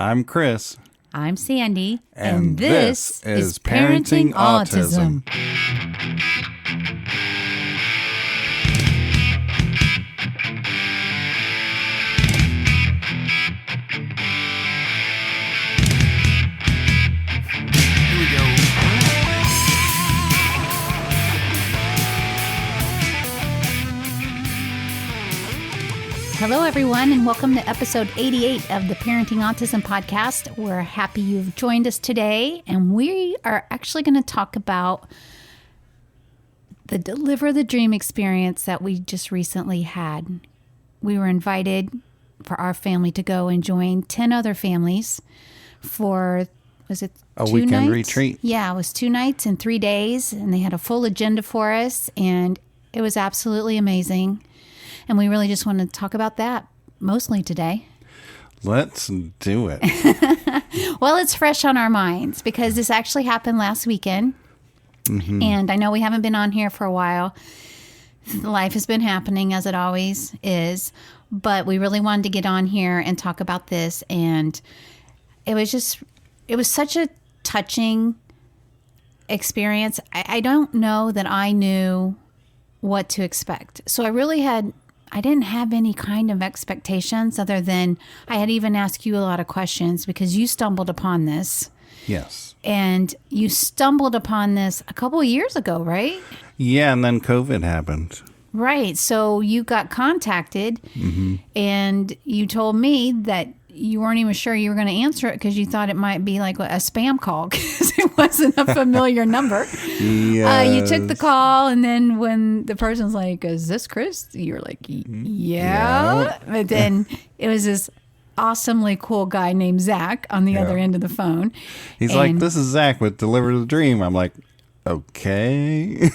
I'm Chris. I'm Sandy. And this is Parenting Autism. Hello, everyone, and welcome to episode 88 of the Parenting Autism podcast. We're happy you've joined us today, and we are actually going to talk about the Deliver the Dream experience that we just recently had. We were invited for our family to go and join 10 other families for, was it A 2 weekend nights? retreat. Yeah, it was 2 nights and 3 days, and they had a full agenda for us, and it was absolutely amazing. And we really just want to talk about that mostly today. Let's do it. Well, it's fresh on our minds because this actually happened last weekend. Mm-hmm. And I know we haven't been on here for a while. Life has been happening as it always is. But we really wanted to get on here and talk about this. And it was such a touching experience. I don't know that I knew what to expect. So I didn't have any kind of expectations other than I had even asked you a lot of questions because you stumbled upon this. Yes. And you stumbled upon this a couple of years ago, right? Yeah, and then COVID happened. Right. So you got contacted and you told me that you weren't even sure you were going to answer it because you thought it might be like a spam call because it wasn't a familiar number. Yes. You took the call, and then when the person's like, "Is this Chris?" You were like, "Yeah." But then it was this awesomely cool guy named Zach on the other end of the phone. He's like, "This is Zach with Deliver the Dream." I'm like, "Okay."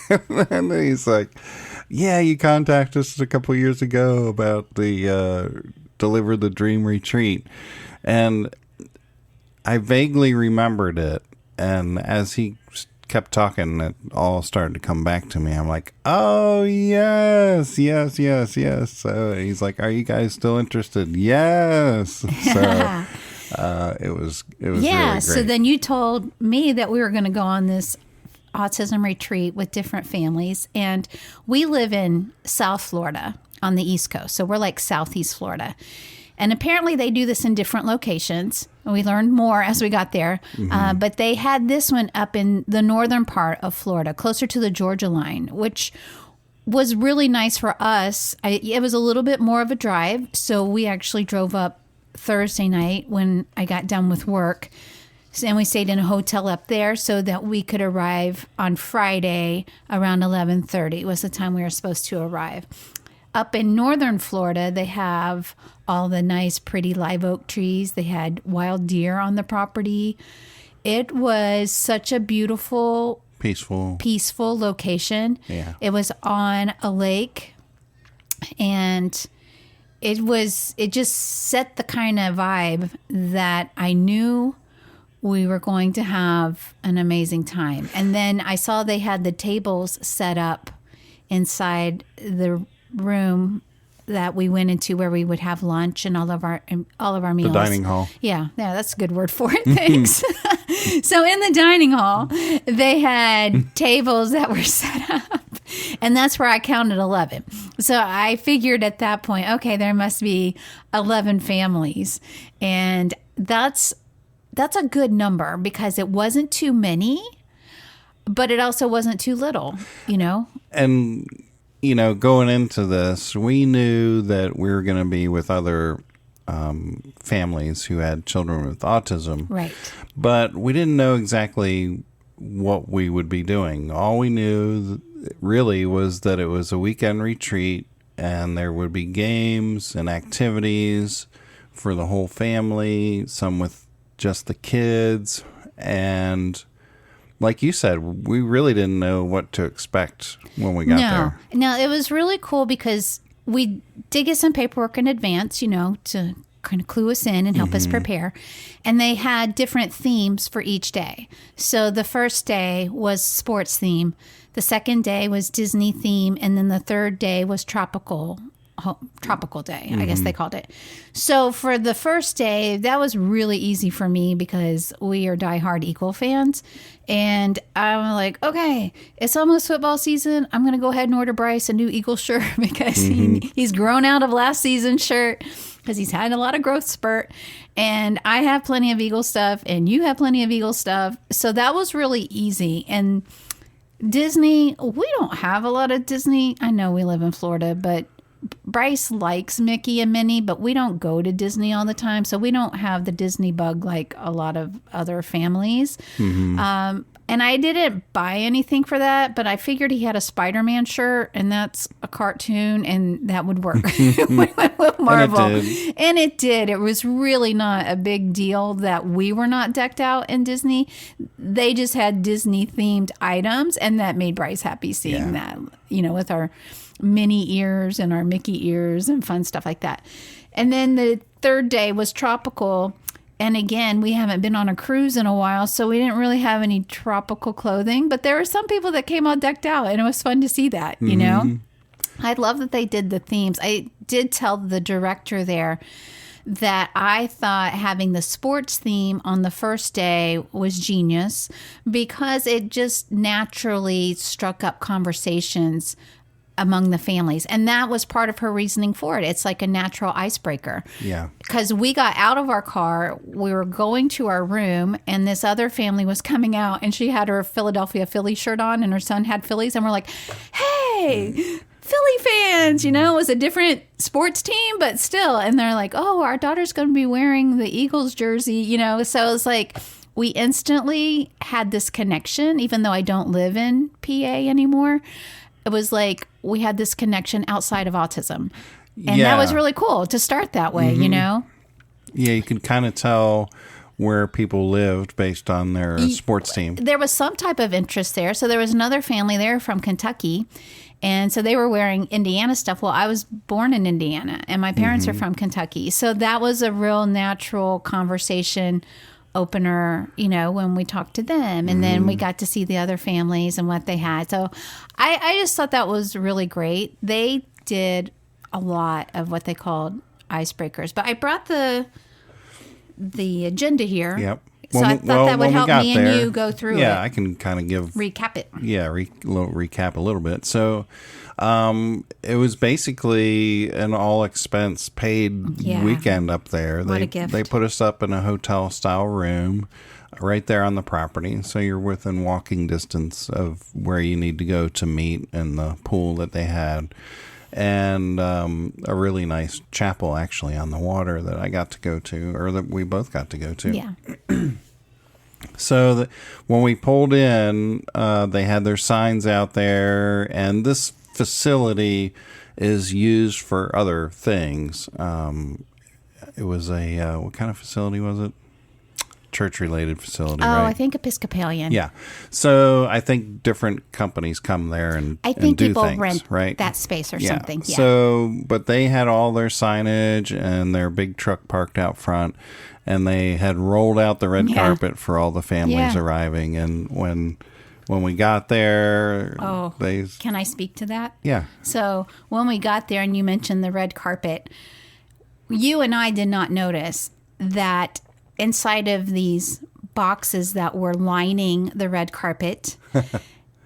And then he's like, "Yeah, you contacted us a couple years ago about the Deliver the Dream retreat." And I vaguely remembered it. And as he kept talking, it all started to come back to me. I'm like, "Oh, yes. So he's like, "Are you guys still interested?" Yes. So it was really great. So then you told me that we were going to go on this autism retreat with different families. And we live in South Florida on the East Coast. So we're like Southeast Florida. And apparently they do this in different locations. We learned more as we got there. But they had this one up in the northern part of Florida, closer to the Georgia line, which was really nice for us. It was a little bit more of a drive. So we actually drove up Thursday night when I got done with work. And we stayed in a hotel up there so that we could arrive on Friday around 11:30 was the time we were supposed to arrive. Up in northern Florida, they have all the nice, pretty live oak trees. They had wild deer on the property. It was such a beautiful, peaceful location. Yeah. It was on a lake, and it just set the kind of vibe that I knew we were going to have an amazing time. And then I saw they had the tables set up inside the room that we went into where we would have lunch and all of our meals. The dining hall. Yeah, that's a good word for it. Thanks. So in the dining hall, they had tables that were set up, and that's where I counted 11. So I figured at that point, okay, there must be 11 families, and that's a good number because it wasn't too many, but it also wasn't too little, And going into this, we knew that we were going to be with other families who had children with autism. Right. But we didn't know exactly what we would be doing. All we knew really was that it was a weekend retreat and there would be games and activities for the whole family, some with just the kids. And like you said, we really didn't know what to expect when we got there. No, it was really cool because we did get some paperwork in advance, to kind of clue us in and help us prepare. And they had different themes for each day. So the first day was sports theme. The second day was Disney theme. And then the third day was tropical tropical day, I guess they called it. So for the first day, that was really easy for me because we are diehard Eagle fans. And I'm like, okay, it's almost football season. I'm going to go ahead and order Bryce a new Eagle shirt because he's grown out of last season's shirt because he's had a lot of growth spurt. And I have plenty of Eagle stuff and you have plenty of Eagle stuff. So that was really easy. And Disney, we don't have a lot of Disney. I know we live in Florida, but Bryce likes Mickey and Minnie, but we don't go to Disney all the time. So we don't have the Disney bug like a lot of other families. And I didn't buy anything for that, but I figured he had a Spider-Man shirt and that's a cartoon and that would work with Marvel. And it did. It was really not a big deal that we were not decked out in Disney. They just had Disney themed items and that made Bryce happy seeing that, with our Minnie ears and our Mickey ears and fun stuff like that. And then the third day was tropical. And again, we haven't been on a cruise in a while, so we didn't really have any tropical clothing. But there were some people that came all decked out, and it was fun to see that, you know? I love that they did the themes. I did tell the director there that I thought having the sports theme on the first day was genius because it just naturally struck up conversations among the families. And that was part of her reasoning for it. It's like a natural icebreaker. Yeah. Because we got out of our car, we were going to our room, and this other family was coming out, and she had her Philadelphia Philly shirt on, and her son had Phillies, and we're like, hey, Philly fans, it was a different sports team, but still. And they're like, oh, our daughter's going to be wearing the Eagles jersey, So it's like, we instantly had this connection, even though I don't live in PA anymore. It was like we had this connection outside of autism. And that was really cool to start that way, Yeah, you can kind of tell where people lived based on their sports team. There was some type of interest there. So there was another family there from Kentucky. And so they were wearing Indiana stuff. Well, I was born in Indiana and my parents are from Kentucky. So that was a real natural conversation opener, when we talked to them, and then we got to see the other families and what they had. So I just thought that was really great. They did a lot of what they called icebreakers, but I brought the agenda here. Yep. So I thought that would help me and you go through it. Yeah, I can kind of recap it. Yeah, recap a little bit. So it was basically an all expense paid weekend up there. What a gift. They put us up in a hotel style room right there on the property. So you're within walking distance of where you need to go to meet and the pool that they had. And a really nice chapel actually on the water that I got to go to, or that we both got to go to. Yeah. So when we pulled in, they had their signs out there, and this facility is used for other things. It was a, what kind of facility was it? Church-related facility, right? Oh, I think Episcopalian. Yeah. So I think different companies come there and I think do people things, rent right? that space or something. Yeah. So, but they had all their signage and their big truck parked out front, and they had rolled out the red carpet for all the families arriving. And when we got there, can I speak to that? Yeah. So when we got there and you mentioned the red carpet, you and I did not notice that inside of these boxes that were lining the red carpet,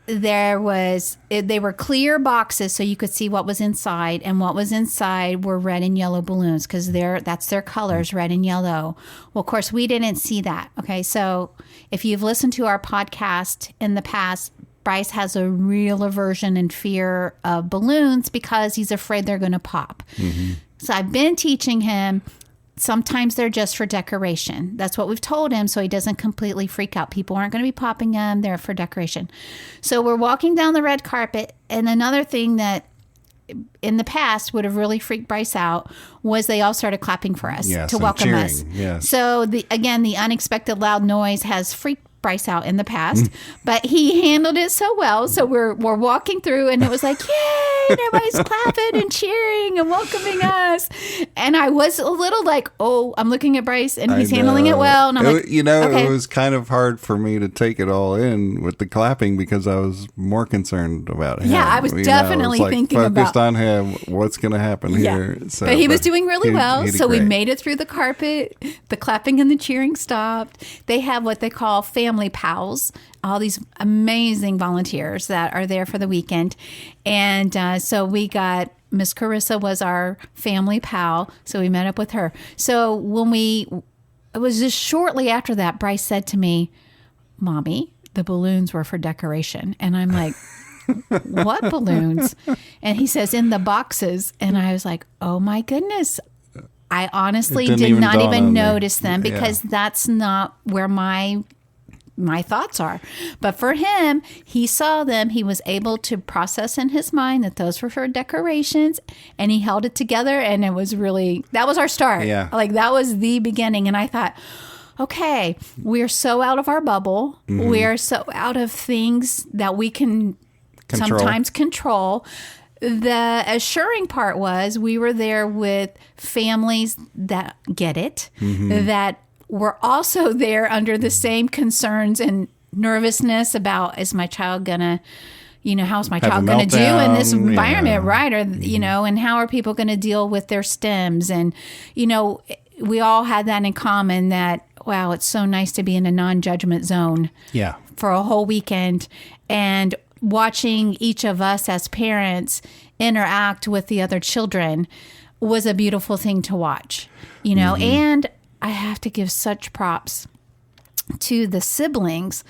they were clear boxes so you could see what was inside, and what was inside were red and yellow balloons because that's their colors, red and yellow. Well, of course, we didn't see that. Okay, so if you've listened to our podcast in the past, Bryce has a real aversion and fear of balloons because he's afraid they're going to pop. So I've been teaching him. Sometimes they're just for decoration. That's what we've told him, so he doesn't completely freak out. People aren't going to be popping them. They're for decoration. So we're walking down the red carpet, and another thing that in the past would have really freaked Bryce out was they all started clapping for us to welcome cheering. us. Yes. So, the unexpected loud noise has freaked Bryce out in the past, but he handled it so well. So we're walking through, and it was like, yay! And everybody's clapping and cheering and welcoming us. And I was a little like, oh, I'm looking at Bryce, and he's handling it well. And I'm like, okay. It was kind of hard for me to take it all in with the clapping because I was more concerned about him. Yeah, I was definitely thinking focused on him. What's going to happen here? So, but he was doing really well. He did so great. we made it through the carpet. The clapping and the cheering stopped. They have what they call family pals, all these amazing volunteers that are there for the weekend. And so we got Miss Carissa was our family pal. So we met up with her. So it was just shortly after that, Bryce said to me, Mommy, the balloons were for decoration. And I'm like, what balloons? And he says, in the boxes. And I was like, oh my goodness. I honestly did not even notice them because that's not where my thoughts are. But for him, he saw them. He was able to process in his mind that those were for decorations, and he held it together. And it was really, that was our start. Yeah. Like that was the beginning. And I thought, okay, we're so out of our bubble. Mm-hmm. We are so out of things that we can sometimes control. The assuring part was we were there with families that get it, that were also there under the same concerns and nervousness about, is my child gonna, how's my child gonna do in this environment, right? Or, and how are people gonna deal with their stems? And, we all had that in common that, wow, it's so nice to be in a non-judgment zone for a whole weekend. And watching each of us as parents interact with the other children was a beautiful thing to watch, and I have to give such props to the siblings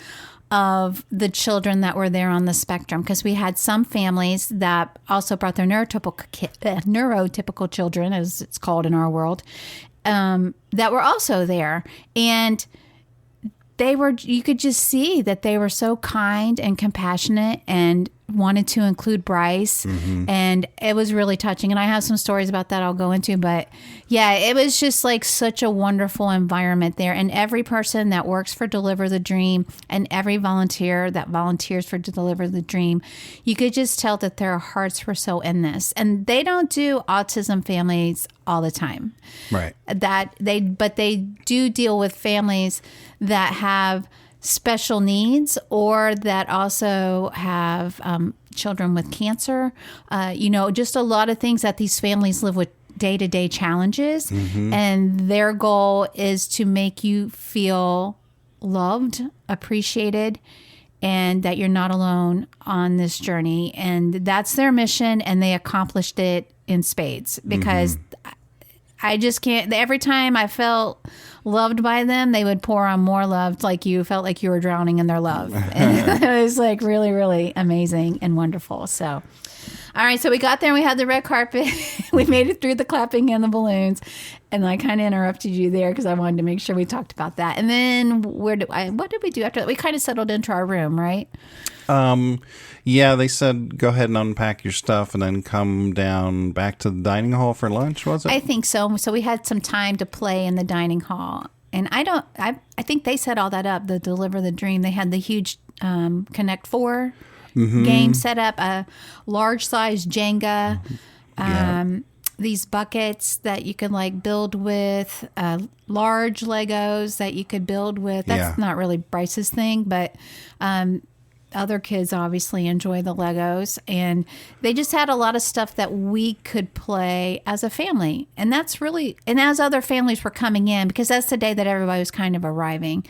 of the children that were there on the spectrum, because we had some families that also brought their neurotypical children, as it's called in our world, that were also there. And you could just see that they were so kind and compassionate and wanted to include Bryce. And it was really touching. And I have some stories about that I'll go into. But yeah, it was just like such a wonderful environment there. And every person that works for Deliver the Dream and every volunteer that volunteers for Deliver the Dream, you could just tell that their hearts were so in this. And they don't do autism families all the time. Right. But they do deal with families that have special needs or that also have children with cancer, just a lot of things that these families live with day-to-day challenges. And their goal is to make you feel loved, appreciated, and that you're not alone on this journey. And that's their mission, and they accomplished it in spades because I just can't. Every time I felt loved by them, they would pour on more love, like you felt like you were drowning in their love. And it was like really, really amazing and wonderful. So, all right. So we got there and we had the red carpet. We made it through the clapping and the balloons. And I kind of interrupted you there because I wanted to make sure we talked about that. And then what did we do after that? We kind of settled into our room, right? Yeah, they said go ahead and unpack your stuff and then come down back to the dining hall for lunch, was it? I think so. So we had some time to play in the dining hall. And I think they set all that up, the Deliver the Dream. They had the huge Connect 4 game set up, a large size Jenga, these buckets that you could like build with, large Legos that you could build with. That's not really Bryce's thing, but other kids obviously enjoy the Legos, and they just had a lot of stuff that we could play as a family. And that's really, and as other families were coming in, because that's the day that everybody was kind of arriving,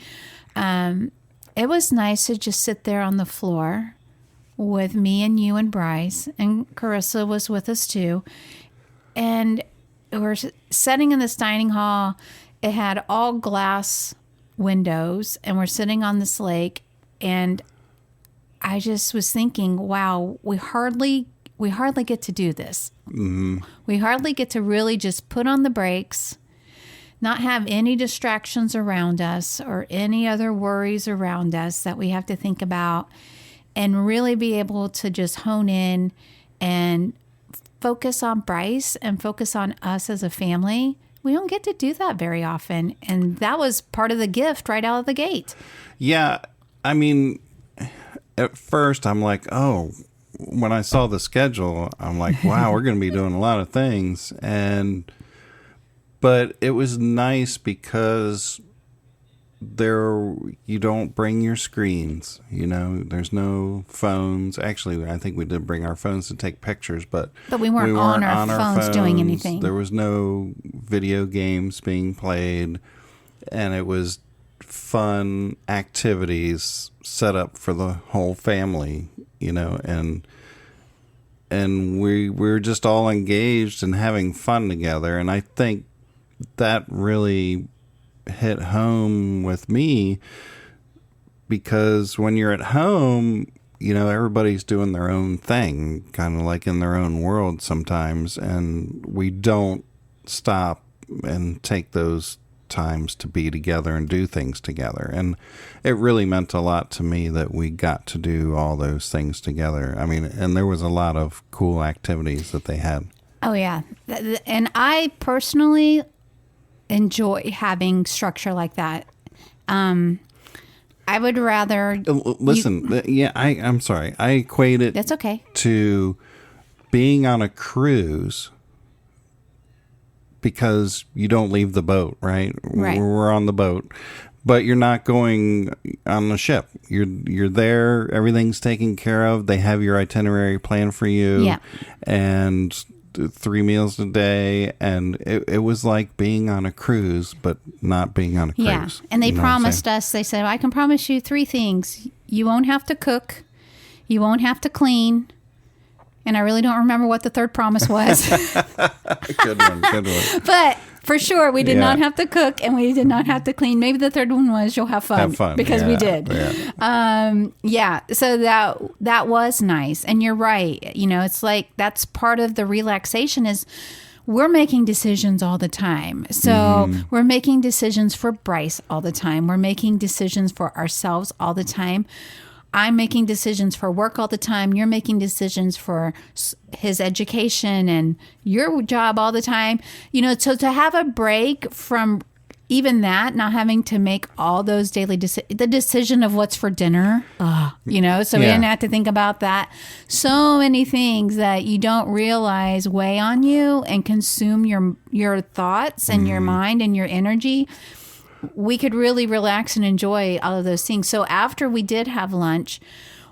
it was nice to just sit there on the floor with me and you and Bryce, and Carissa was with us too. And we're sitting in this dining hall. It had all glass windows, and we're sitting on this lake, and I just was thinking, wow, we hardly get to do this. We hardly get to really just put on the brakes, not have any distractions around us or any other worries around us that we have to think about, and really be able to just hone in and focus on Bryce and focus on us as a family. we don't get to do that very often. And that was part of the gift right out of the gate. Yeah. I mean, at first I'm like, oh, when I saw the schedule, I'm like, wow, we're going to be doing a lot of things. But it was nice because you don't bring your screens, there's no phones. Actually, I think we did bring our phones to take pictures, but we weren't on our phones doing anything. There was no video games being played, and it was fun activities set up for the whole family, and we were just all engaged and having fun together. And I think that really hit home with me, because when you're at home, everybody's doing their own thing, kind of like in their own world sometimes, and we don't stop and take those times to be together and do things together. And it really meant a lot to me that we got to do all those things together. I mean, and there was a lot of cool activities that they had. Oh yeah. And I personally enjoy having structure like that. I would rather I'm sorry. I equate it That's okay. to being on a cruise, because you don't leave the boat, right? We're on the boat, but you're not going on the ship. You're there. Everything's taken care of. They have your itinerary planned for you. Yeah. And 3 meals a day. And it was like being on a cruise, but not being on a cruise. Yeah. And they promised us, they said, I can promise you 3 things. You won't have to cook. You won't have to clean. And I really don't remember what the third promise was. Good one. But for sure, we did not have to cook and we did not have to clean. Maybe the third one was you'll have fun. Have fun. Because we did. Yeah. So that was nice. And you're right. It's like that's part of the relaxation is we're making decisions all the time. So we're making decisions for Bryce all the time. We're making decisions for ourselves all the time. I'm making decisions for work all the time. You're making decisions for his education and your job all the time. So to have a break from even that, not having to make all those daily the decision of what's for dinner, so we didn't have to think about that. So many things that you don't realize weigh on you and consume your thoughts and your mind and your energy. We could really relax and enjoy all of those things. So after we did have lunch.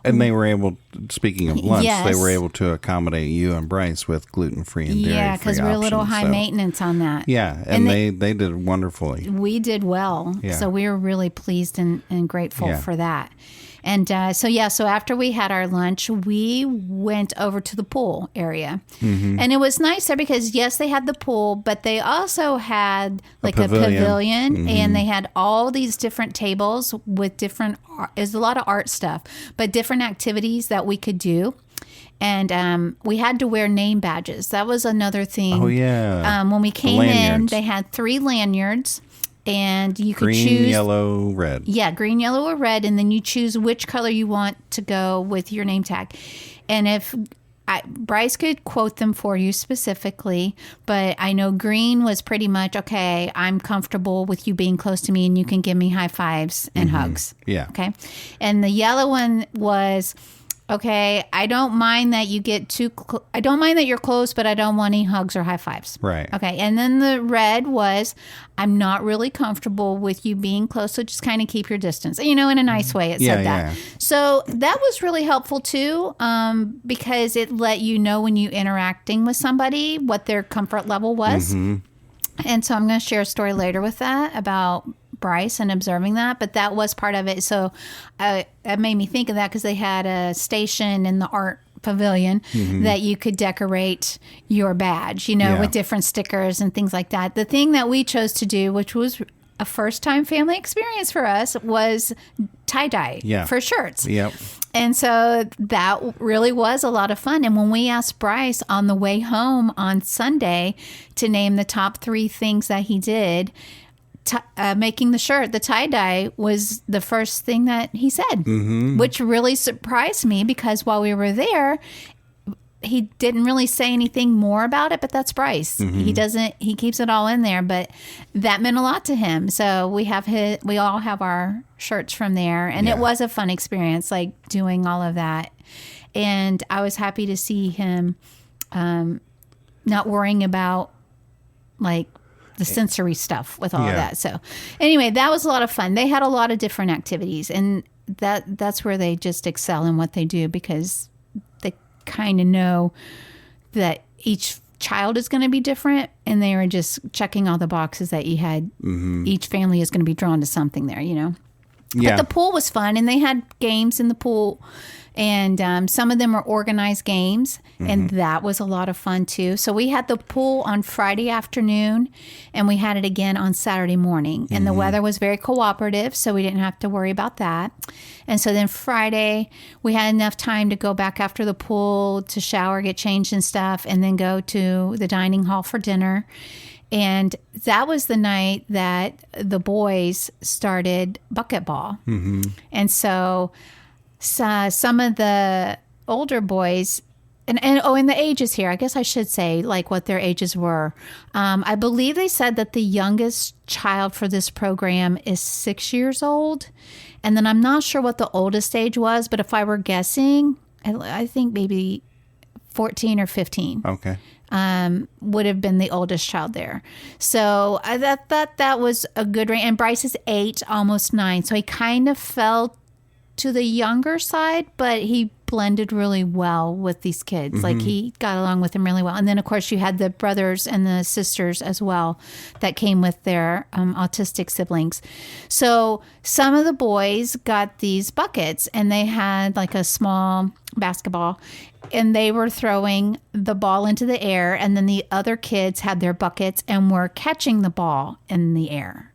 And they were able, speaking of lunch, they were able to accommodate you and Bryce with gluten-free and dairy-free options. Yeah, because we're a little high maintenance on that. Yeah, and they did wonderfully. We did well. Yeah. So we were really pleased and grateful for that. And so after we had our lunch, we went over to the pool area. And it was nice there because, yes, they had the pool, but they also had like a pavilion and they had all these different tables with different, there's a lot of art stuff, but different activities that we could do. And we had to wear name badges. That was another thing. Oh, yeah. When we came in, they had 3 lanyards. And you could choose green, yellow, red. Yeah, green, yellow, or red. And then you choose which color you want to go with your name tag. And Bryce could quote them for you specifically, but I know green was pretty much, okay, I'm comfortable with you being close to me and you can give me high fives and hugs. Yeah. Okay. And the yellow one was, okay, I don't mind that you get I don't mind that you're close, but I don't want any hugs or high fives. Right. Okay. And then the red was, I'm not really comfortable with you being close, so just kind of keep your distance. In a nice way, it said that. Yeah. So that was really helpful too, because it let you know when you interacting with somebody what their comfort level was. And so I'm going to share a story later with that about Bryce and observing that, but that was part of it. So it made me think of that because they had a station in the art pavilion that you could decorate your badge, with different stickers and things like that. The thing that we chose to do, which was a first-time family experience for us, was tie-dye for shirts. Yep. And so that really was a lot of fun. And when we asked Bryce on the way home on Sunday to name the top 3 things that he did, making the shirt, the tie-dye was the first thing that he said, which really surprised me because while we were there, he didn't really say anything more about it, but that's Bryce. He keeps it all in there, but that meant a lot to him. So we all have our shirts from there, and it was a fun experience, like doing all of that. And I was happy to see him not worrying about like the sensory stuff with all of that. So anyway, that was a lot of fun. They had a lot of different activities, and that's where they just excel in what they do, because they kind of know that each child is going to be different, and they were just checking all the boxes that you had. Each family is going to be drawn to something there, But the pool was fun, and they had games in the pool, and some of them were organized games, and that was a lot of fun too. So we had the pool on Friday afternoon, and we had it again on Saturday morning, and the weather was very cooperative, so we didn't have to worry about that. And so then Friday, we had enough time to go back after the pool to shower, get changed and stuff, and then go to the dining hall for dinner. And that was the night that the boys started bucket ball. And so some of the older boys, and the ages here, I guess I should say like what their ages were. I believe they said that the youngest child for this program is 6 years old. And then I'm not sure what the oldest age was, but if I were guessing, I think maybe 14 or 15. Okay. Would have been the oldest child there. So I thought that was a good range. And Bryce is 8, almost 9. So he kind of fell to the younger side, but he blended really well with these kids. Like he got along with them really well. And then of course you had the brothers and the sisters as well that came with their autistic siblings. So some of the boys got these buckets, and they had like a small basketball, and they were throwing the ball into the air, and then the other kids had their buckets and were catching the ball in the air.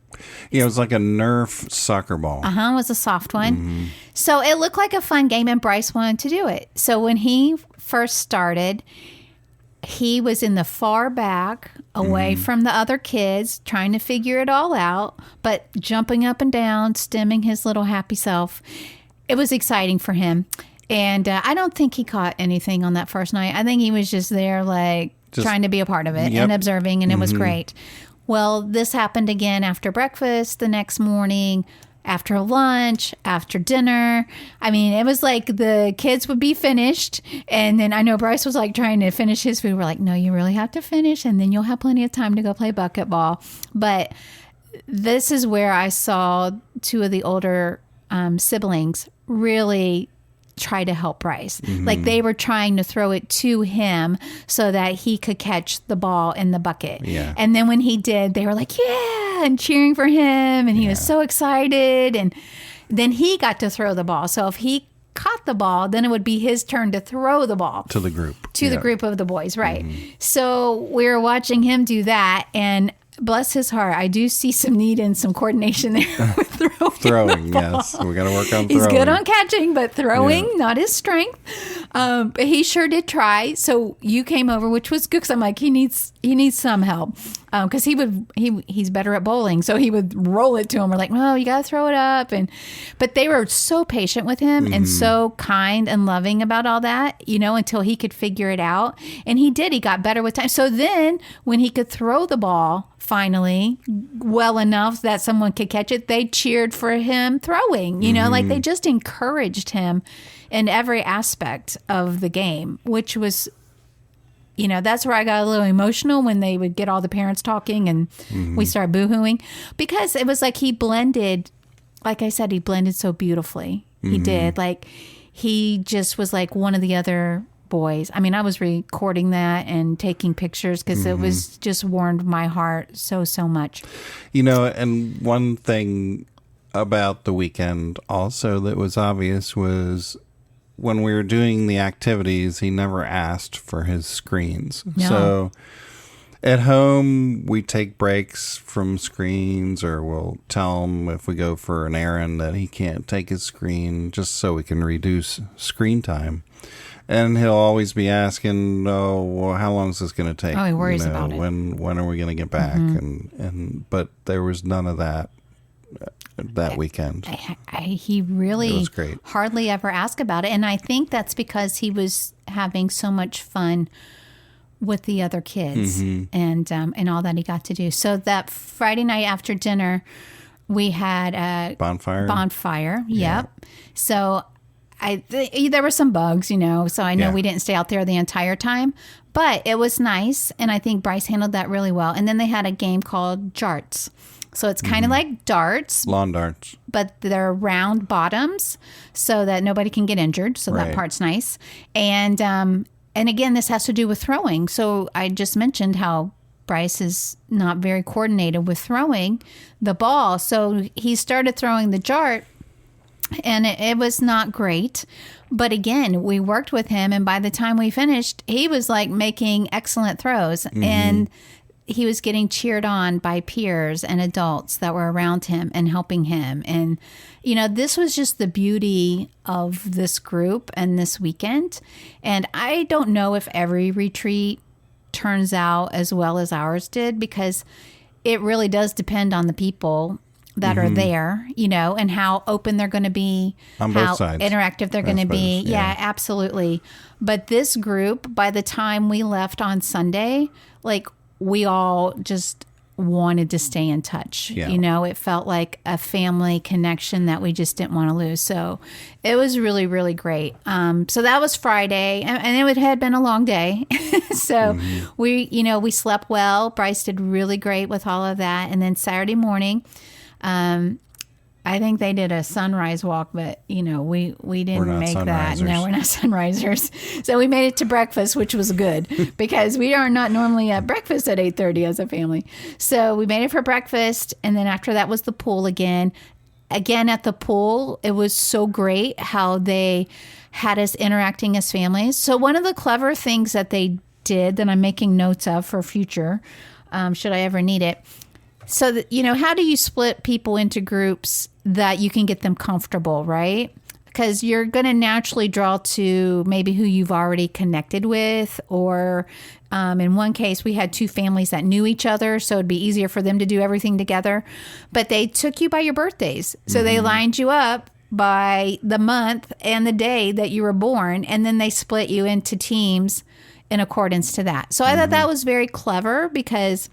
Yeah, it was like a Nerf soccer ball. It was a soft one. So it looked like a fun game, and Bryce wanted to do it. So when he first started, he was in the far back, away from the other kids, trying to figure it all out, but jumping up and down, stemming his little happy self. It was exciting for him. And I don't think he caught anything on that first night. I think he was just there, like, trying to be a part of it and observing, and it was great. Well, this happened again after breakfast the next morning, after lunch, after dinner. I mean, it was like the kids would be finished. And then I know Bryce was like trying to finish his food. We're like, no, you really have to finish, and then you'll have plenty of time to go play bucket ball. But this is where I saw two of the older siblings really try to help Bryce. Like they were trying to throw it to him so that he could catch the ball in the bucket. Yeah. And then when he did, they were like, yeah, and cheering for him. And he was so excited. And then he got to throw the ball. So if he caught the ball, then it would be his turn to throw the ball. To the group. To the group of the boys, right. So we were watching him do that, and bless his heart, I do see some need and some coordination there with throwing. Yes. We got to work on throwing. He's good on catching, but throwing, not his strength. But he sure did try. So you came over, which was good, because I'm like, he needs some help. Because he's better at bowling, so he would roll it to him. We're like, no, you got to throw it up. But they were so patient with him and so kind and loving about all that, until he could figure it out. And he did. He got better with time. So then when he could throw the ball finally well enough that someone could catch it, they cheered for him throwing, like they just encouraged him in every aspect of the game, which was, that's where I got a little emotional when they would get all the parents talking and we started boohooing, because it was like he blended, like I said, he blended so beautifully. He did. Like he just was like one of the other boys. I mean, I was recording that and taking pictures because it was just warmed my heart so much. And one thing about the weekend also that was obvious was when we were doing the activities, he never asked for his screens. No. So at home, we take breaks from screens, or we'll tell him if we go for an errand that he can't take his screen, just so we can reduce screen time. And he'll always be asking, "Oh, well, how long is this going to take? Oh, he worries about it. When are we going to get back?" But there was none of that that weekend. He really It was great. hardly ever asked about it. And I think that's because he was having so much fun with the other kids and all that he got to do. So that Friday night after dinner, we had a bonfire. Yep. So there were some bugs, so I know we didn't stay out there the entire time, but it was nice. And I think Bryce handled that really well. And then they had a game called Jarts. So it's kind of like darts. Lawn darts. But they're round bottoms so that nobody can get injured. So that part's nice. And again, this has to do with throwing. So I just mentioned how Bryce is not very coordinated with throwing the ball. So he started throwing the jart, and it was not great. But again, we worked with him, and by the time we finished, he was like making excellent throws. And he was getting cheered on by peers and adults that were around him and helping him. And, this was just the beauty of this group and this weekend. And I don't know if every retreat turns out as well as ours did, because it really does depend on the people that are there, and how open they're going to be, on how both sides. Interactive they're going to be. Yeah, absolutely. But this group, by the time we left on Sunday, we all just wanted to stay in touch. Yeah. It felt like a family connection that we just didn't want to lose. So it was really, really great. So that was Friday, and it had been a long day. So we slept well. Bryce did really great with all of that. And then Saturday morning, I think they did a sunrise walk, but we didn't make that. No, we're not sunrisers. So we made it to breakfast, which was good because we are not normally at breakfast at 8:30 as a family. So we made it for breakfast, and then after that was the pool again. Again at the pool, it was so great how they had us interacting as families. So one of the clever things that they did that I'm making notes of for future, should I ever need it. So that, how do you split people into groups that you can get them comfortable, right? Because you're going to naturally draw to maybe who you've already connected with, or in one case, we had two families that knew each other, so it'd be easier for them to do everything together. But they took you by your birthdays. So they lined you up by the month and the day that you were born, and then they split you into teams in accordance to that. So I thought that was very clever because...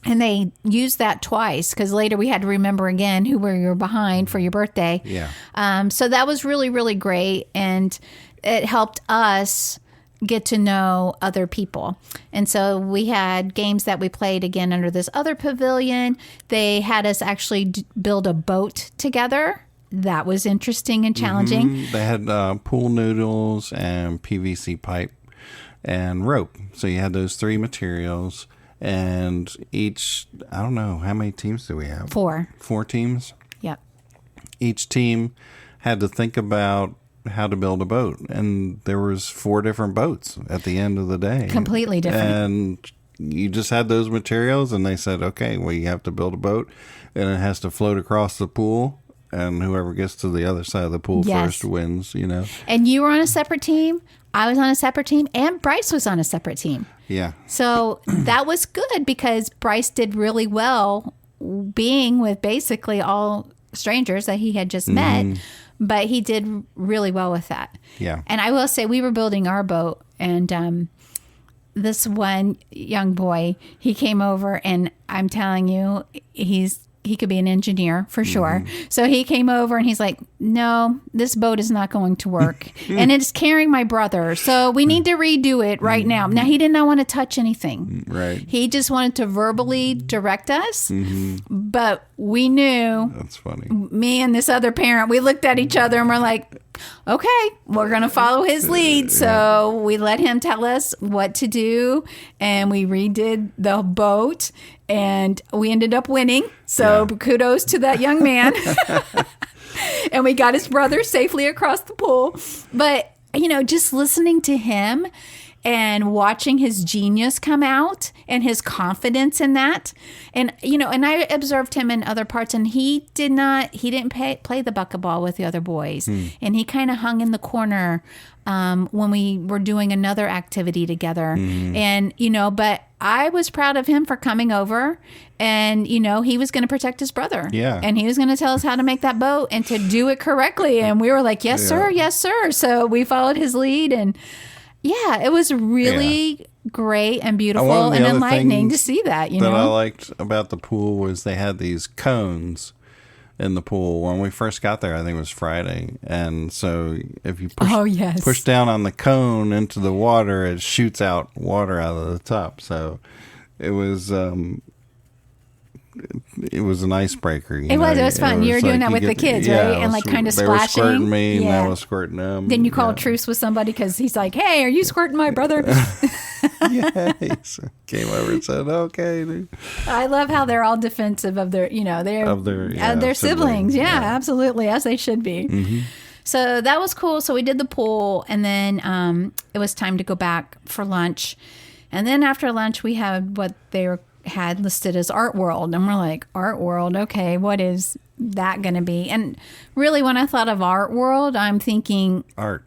And they used that twice because later we had to remember again who were you behind for your birthday. Yeah. So that was really, really great. And it helped us get to know other people. And so we had games that we played again under this other pavilion. They had us actually build a boat together. That was interesting and challenging. They had pool noodles and PVC pipe and rope. So you had those three materials. And each, I don't know, how many teams do we have? 4. 4 teams? Yep. Each team had to think about how to build a boat. And there was 4 different boats at the end of the day. Completely different. And you just had those materials, and they said, okay, well, you have to build a boat, and it has to float across the pool. And whoever gets to the other side of the pool first wins, And you were on a separate team. I was on a separate team, and Bryce was on a separate team. Yeah. So that was good because Bryce did really well being with basically all strangers that he had just met, but he did really well with that. Yeah. And I will say we were building our boat, and this one young boy, he came over, and I'm telling you, he could be an engineer for sure. So he came over and he's like, no, this boat is not going to work. And it's carrying my brother. So we need to redo it right now. Now, he did not want to touch anything. Right. He just wanted to verbally direct us. But we knew. That's funny. Me and this other parent, we looked at each other and we're like, okay, we're going to follow his lead. So we let him tell us what to do. And we redid the boat. And we ended up winning. So kudos to that young man. And we got his brother safely across the pool. But, just listening to him and watching his genius come out and his confidence in that. And, and I observed him in other parts, and he didn't play the bucketball with the other boys. And he kind of hung in the corner when we were doing another activity together. And, but I was proud of him for coming over, and he was going to protect his brother. Yeah. And he was going to tell us how to make that boat and to do it correctly. And we were like, yes, sir. Yes, sir. So we followed his lead, and it was really great and beautiful and enlightening to see that, That I liked about the pool was they had these cones in the pool. When we first got there, I think it was Friday. And so if you push down on the cone into the water, it shoots out water out of the top. So it was an icebreaker. It was fun. You were doing that with the kids, right? And like kind of splashing. They were squirting me, and I was squirting them. Then you called truce with somebody because he's like, "Hey, are you squirting my brother?" He came over and said, "Okay, dude." I love how they're all defensive of their siblings. Yeah, absolutely, as they should be. Mm-hmm. So that was cool. So we did the pool, and then it was time to go back for lunch. And then after lunch, we had what they had listed as Art World. And we're like, Art World, okay, what is that going to be? And really, when I thought of Art World, I'm thinking art.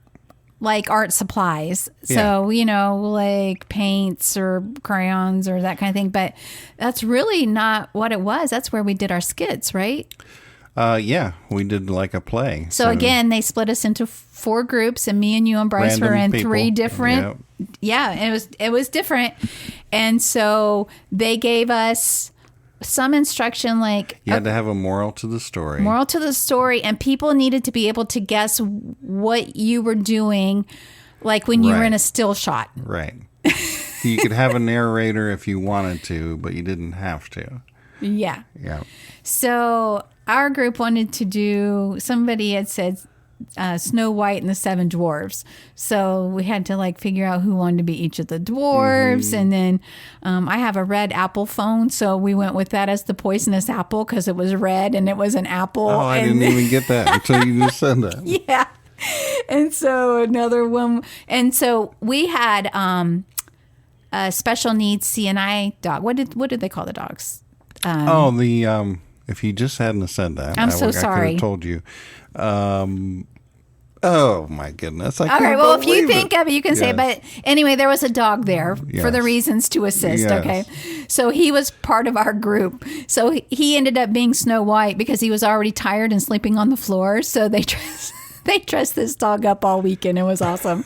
Like art supplies. So, like paints or crayons or that kind of thing. But that's really not what it was. That's where we did our skits, right? We did like a play. So again, they split us into 4 groups, and me and you and Bryce were in people. 3 different. It was different. And so they gave us some instruction, like you had to have a moral to the story. And people needed to be able to guess what you were doing, like when you were in a still shot. Right. You could have a narrator if you wanted to, but you didn't have to. Yeah. Yeah. So our group wanted to do, somebody had said Snow White and the 7 Dwarves. So we had to like figure out who wanted to be each of the dwarves. Mm-hmm. And then I have a red apple phone. So we went with that as the poisonous apple because it was red and it was an apple. Oh, I didn't even get that until you just said that. Yeah. And so another one. And so we had a special needs CNI dog. What did they call the dogs? If you just hadn't said that, I'm so sorry. I could have told you. Oh my goodness! All right. Well, if you think of it, you can say it. But anyway, there was a dog there for the reasons to assist. Yes. Okay, so he was part of our group. So he ended up being Snow White because he was already tired and sleeping on the floor. So they dressed this dog up all weekend. It was awesome.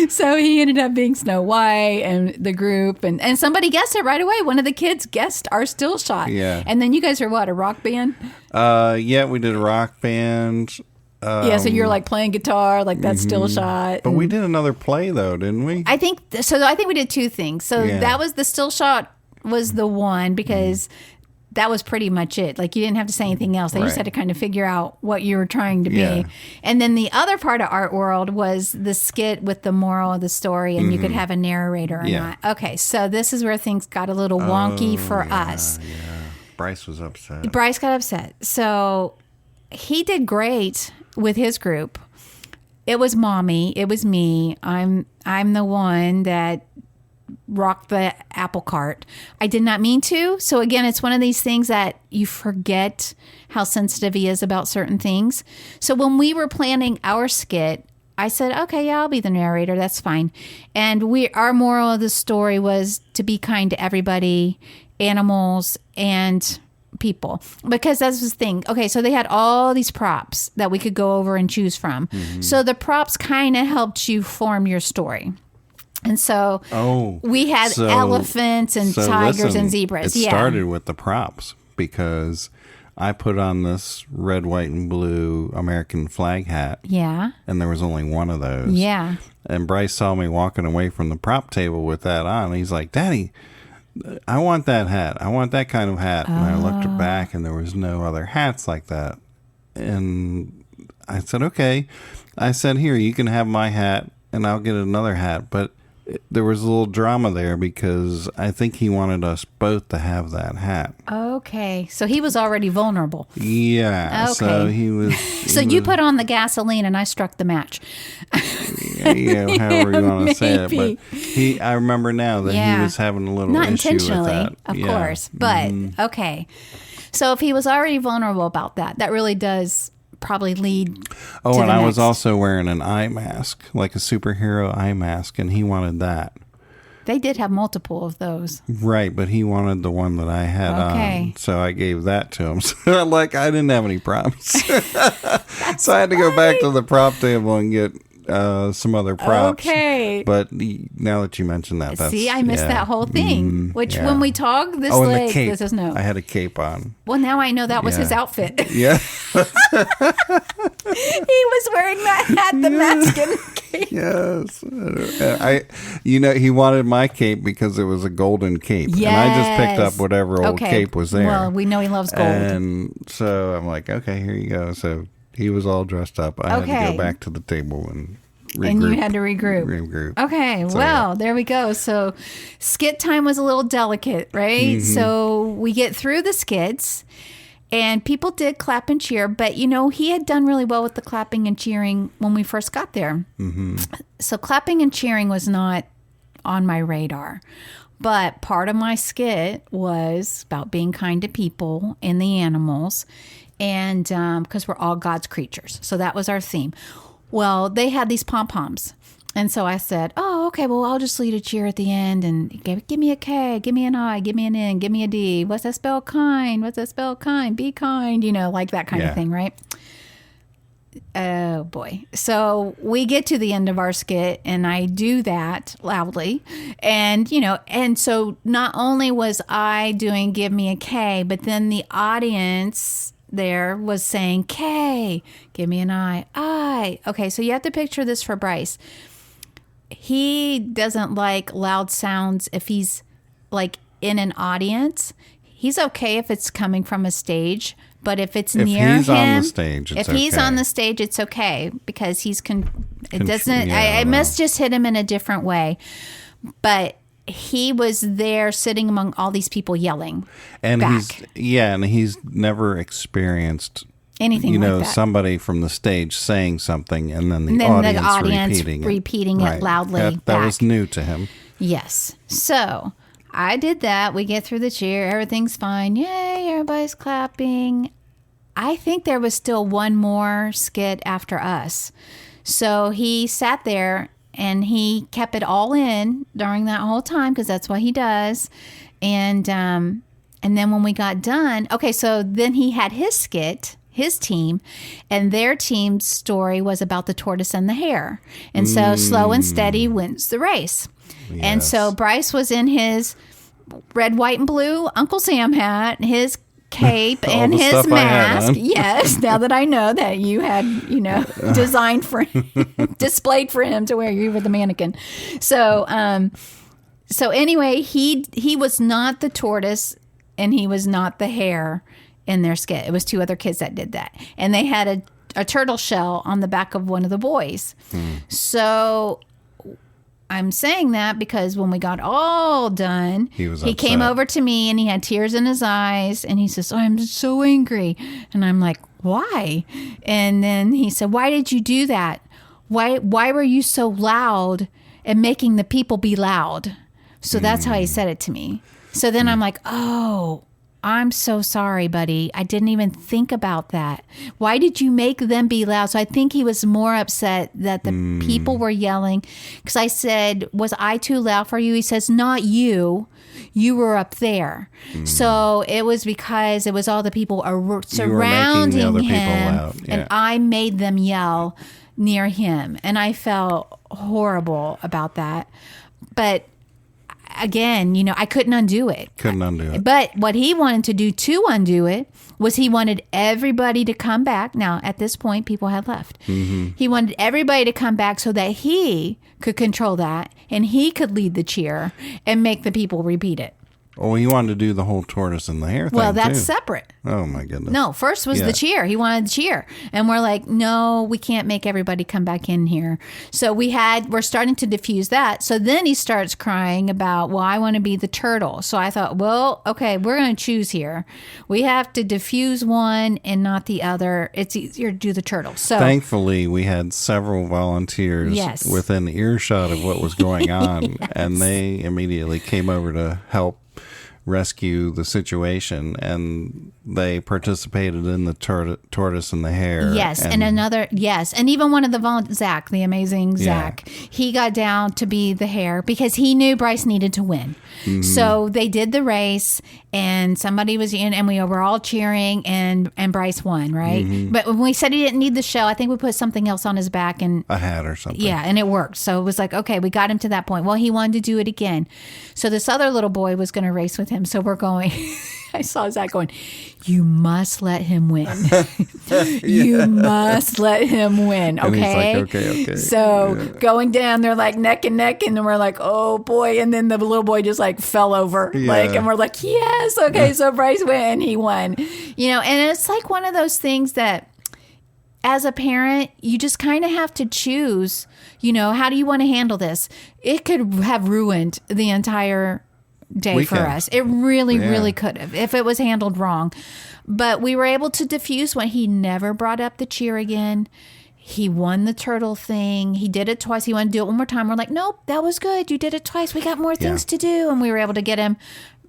So he ended up being Snow White and the group. And somebody guessed it right away. One of the kids guessed our still shot. Yeah. And then you guys are what, a rock band? We did a rock band. So you're like playing guitar, like that still shot. But we did another play though, didn't we? I think we did 2 things. So that was the still shot was the one because that was pretty much it. Like you didn't have to say anything else. They just had to kind of figure out what you were trying to be. And then the other part of Art World was the skit with the moral of the story, and you could have a narrator or not. Okay, so this is where things got a little wonky for us. Yeah. Bryce was upset. Bryce got upset. So he did great with his group. It was mommy. It was me. I'm the one that rocked the apple cart. I did not mean to. So again, it's one of these things that you forget how sensitive he is about certain things. So when we were planning our skit, I said, okay, I'll be the narrator. That's fine. And our moral of the story was to be kind to everybody, animals and people, because that's the thing. Okay, so they had all these props that we could go over and choose from. Mm-hmm. So the props kind of helped you form your story. And so we had elephants and tigers and zebras. It started with the props because I put on this red, white, and blue American flag hat. Yeah. And there was only one of those. Yeah. And Bryce saw me walking away from the prop table with that on. He's like, Daddy, I want that hat. I want that kind of hat. And I looked back and there was no other hats like that. And I said, okay. I said, here, you can have my hat and I'll get another hat. But there was a little drama there because I think he wanted us both to have that hat. Okay. So he was already vulnerable. Yeah. Okay. So he was... So you put on the gasoline and I struck the match. Yeah, however you want to say it. But I remember now that he was having a little Not issue with that. Not intentionally, of course. But, okay. So if he was already vulnerable about that really does... probably lead to and I was also wearing an eye mask, like a superhero eye mask, and he wanted that. They did have multiple of those. Right, but he wanted the one that I had Okay. on, so I gave that to him. So, like, I didn't have any props. So I had to go back to the prop table and get some other props. Okay. But now that you mentioned that, See, I missed that whole thing. Which, when we talk, this and leg, the cape. this is no. I had a cape on. Well, now I know that was his outfit. Yeah. He was wearing that hat, the mask, and cape. Yes. He wanted my cape because it was a golden cape. Yes. And I just picked up whatever old cape was there. Well, we know he loves gold. And so I'm like, okay, here you go. So he was all dressed up. I had to go back to the table and regroup. And you had to regroup. Okay, So, there we go. So skit time was a little delicate, right? So we get through the skits. And people did clap and cheer, but he had done really well with the clapping and cheering when we first got there. Mm-hmm. So clapping and cheering was not on my radar. But part of my skit was about being kind to people and the animals, and because we're all God's creatures. So that was our theme. Well, they had these pom-poms. And so I said, oh, okay, well, I'll just lead a cheer at the end and give me a K, give me an I, give me an N, give me a D. What's that spell? Kind. What's that spell? Kind. Be kind, like that kind of thing, right? Oh, boy. So we get to the end of our skit and I do that loudly. And, and so not only was I doing give me a K, but then the audience there was saying K, give me an I. Okay, so you have to picture this for Bryce. He doesn't like loud sounds if he's like in an audience. He's okay if it's coming from a stage, but if it's near him, on the stage, it's he's on the stage, it's okay because I must just hit him in a different way. But he was there sitting among all these people yelling. And back. he's never experienced anything like that. Somebody from the stage saying something and then the audience repeating it loudly. That was new to him. Yes. So I did that. We get through the cheer. Everything's fine. Yay, everybody's clapping. I think there was still one more skit after us. So he sat there and he kept it all in during that whole time because that's what he does. And then when we got done, okay, so then he had his skit, his team, and their team's story was about the tortoise and the hare. And so slow and steady wins the race. Yes. And so Bryce was in his red, white, and blue Uncle Sam hat, his cape, and his mask. Yes, now that I know that you had, designed for him, displayed for him to wear. You were the mannequin. So anyway, he was not the tortoise and he was not the hare in their skit. It was two other kids that did that. And they had a turtle shell on the back of one of the boys. So I'm saying that because when we got all done, he came over to me and he had tears in his eyes and he says, oh, I'm so angry. And I'm like, why? And then he said, why did you do that? Why were you so loud and making the people be loud? So that's how he said it to me. So then I'm like, oh, I'm so sorry, buddy. I didn't even think about that. Why did you make them be loud? So I think he was more upset that the people were yelling. Because I said, was I too loud for you? He says, not you. You were up there. So it was because it was all the people surrounding him. And I made them yell near him. And I felt horrible about that. But again, I couldn't undo it. But what he wanted to do to undo it was he wanted everybody to come back. Now, at this point, people had left. He wanted everybody to come back so that he could control that and he could lead the cheer and make the people repeat it. Oh, he wanted to do the whole tortoise and the hare thing, well, that's separate. Oh, my goodness. No, first was the cheer. He wanted the cheer. And we're like, no, we can't make everybody come back in here. So we're starting to diffuse that. So then he starts crying about, well, I want to be the turtle. So I thought, well, okay, we're going to choose here. We have to diffuse one and not the other. It's easier to do the turtle. So thankfully, we had several volunteers within earshot of what was going on. And they immediately came over to help rescue the situation, and they participated in the tortoise and the hare. Yes, and even one of the Zach, the amazing Zach, he got down to be the hare because he knew Bryce needed to win. So they did the race, and somebody was in, and we were all cheering, and Bryce won, right? But when we said he didn't need the shell, I think we put something else on his back and a hat or something. Yeah, and it worked. So it was like, okay, we got him to that point. Well, he wanted to do it again. So this other little boy was going to race with him. So we're going, I saw Zach going, you must let him win. You must let him win. Okay. And he's like, okay. So going down, they're like neck and neck. And then we're like, oh boy. And then the little boy just like fell over. And we're like, yes. Okay. So Bryce went and he won, and it's like one of those things that, as a parent, you just kind of have to choose, how do you want to handle this? It could have ruined the entire day for us. It really could have if it was handled wrong. But we were able to diffuse when he never brought up the cheer again. He won the turtle thing. He did it twice. He wanted to do it one more time. We're like, nope, that was good. You did it twice. We got more things to do. And we were able to get him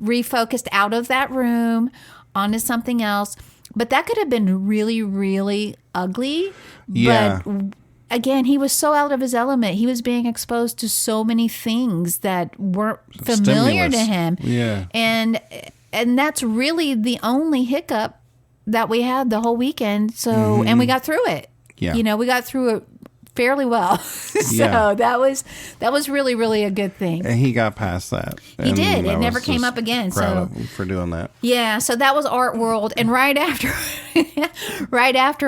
refocused out of that room onto something else. But that could have been really, really ugly. Yeah. But again, he was so out of his element. He was being exposed to so many things that weren't familiar to him. Yeah. And that's really the only hiccup that we had the whole weekend. So, and we got through it. Yeah. We got through it fairly well. So that was really, really a good thing. And he got past that. He did. It never came up again. Proud of him for doing that. Yeah. So that was Art World. And right after